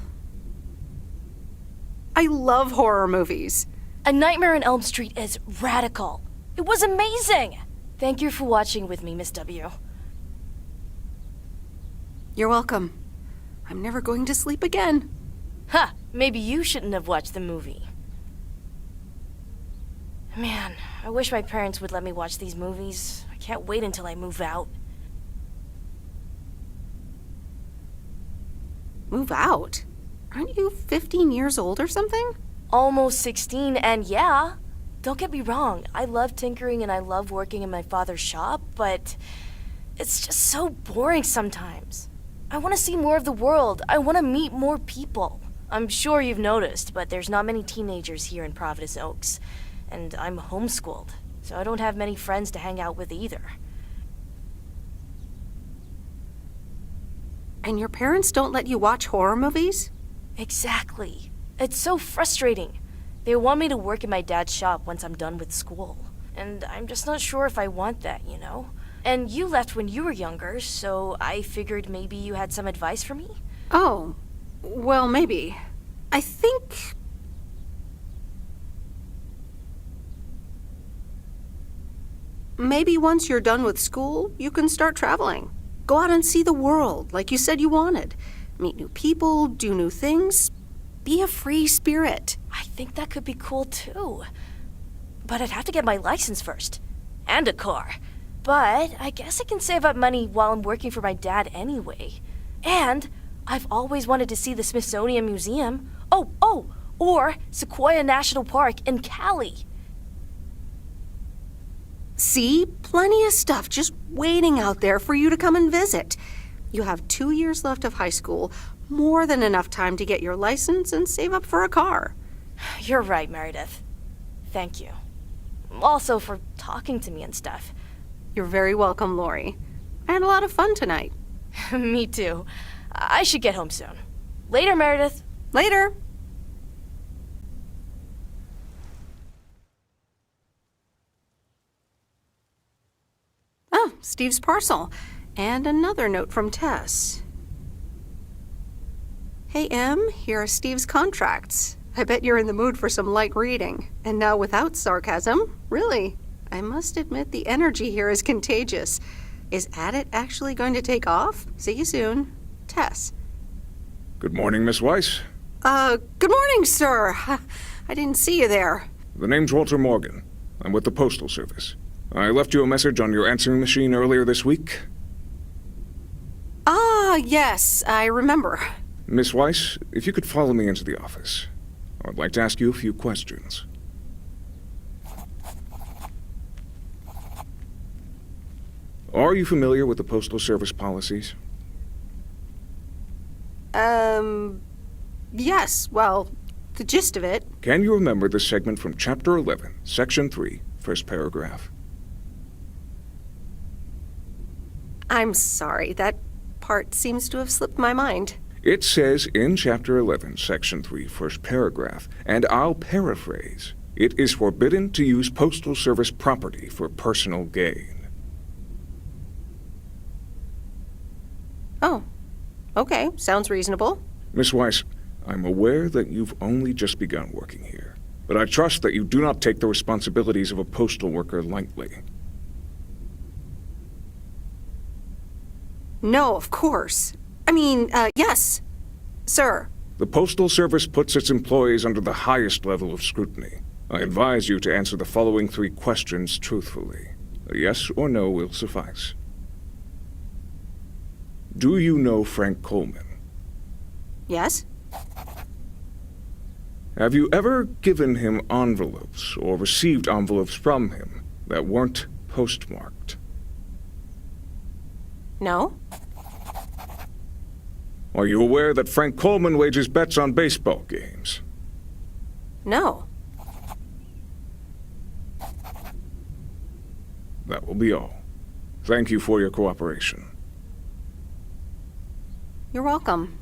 I love horror movies. A Nightmare on Elm Street is radical. It was amazing! Thank you for watching with me, Miss W. You're welcome. I'm never going to sleep again. Ha! Maybe you shouldn't have watched the movie. Man, I wish my parents would let me watch these movies. I can't wait until I move out. Move out? Aren't you 15 years old or something? Almost 16, and yeah, don't get me wrong, I love tinkering and I love working in my father's shop, but it's just so boring sometimes. I want to see more of the world. I want to meet more people. I'm sure you've noticed, but there's not many teenagers here in Providence Oaks, and I'm homeschooled, so I don't have many friends to hang out with either. And your parents don't let you watch horror movies? Exactly. It's so frustrating. They want me to work in my dad's shop once I'm done with school. And I'm just not sure if I want that, you know? And you left when you were younger, so I figured maybe you had some advice for me? Oh, well, maybe. I think... maybe once you're done with school, you can start traveling. Go out and see the world, like you said you wanted. Meet new people, do new things. Be a free spirit. I think that could be cool too. But I'd have to get my license first. And a car. But I guess I can save up money while I'm working for my dad anyway. And I've always wanted to see the Smithsonian Museum. Or Sequoia National Park in Cali. See? Plenty of stuff just waiting out there for you to come and visit. You have 2 years left of high school, more than enough time to get your license and save up for a car. You're right, Meredith. Thank you. Also for talking to me and stuff. You're very welcome, Lori. I had a lot of fun tonight. Me too. I should get home soon. Later, Meredith. Later. Oh, Steve's parcel. And another note from Tess. Hey, Em, here are Steve's contracts. I bet you're in the mood for some light reading. And now without sarcasm, really. I must admit the energy here is contagious. Is Addit actually going to take off? See you soon. Tess. Good morning, Miss Weiss. Good morning, sir. I didn't see you there. The name's Walter Morgan. I'm with the Postal Service. I left you a message on your answering machine earlier this week. Ah, yes, I remember. Miss Weiss, if you could follow me into the office. I'd like to ask you a few questions. Are you familiar with the Postal Service policies? Yes, well, the gist of it. Can you remember the segment from Chapter 11, Section 3, first paragraph? I'm sorry, that part seems to have slipped my mind. It says in Chapter 11, Section 3, first paragraph, and I'll paraphrase, it is forbidden to use Postal Service property for personal gain. Oh, okay, sounds reasonable. Miss Weiss, I'm aware that you've only just begun working here, but I trust that you do not take the responsibilities of a postal worker lightly. No, of course. I mean, yes, sir. The Postal Service puts its employees under the highest level of scrutiny. I advise you to answer the following 3 questions truthfully. A yes or no will suffice. Do you know Frank Coleman? Yes? Have you ever given him envelopes or received envelopes from him that weren't postmarked? No? Are you aware that Frank Coleman wagers bets on baseball games? No. That will be all. Thank you for your cooperation. You're welcome.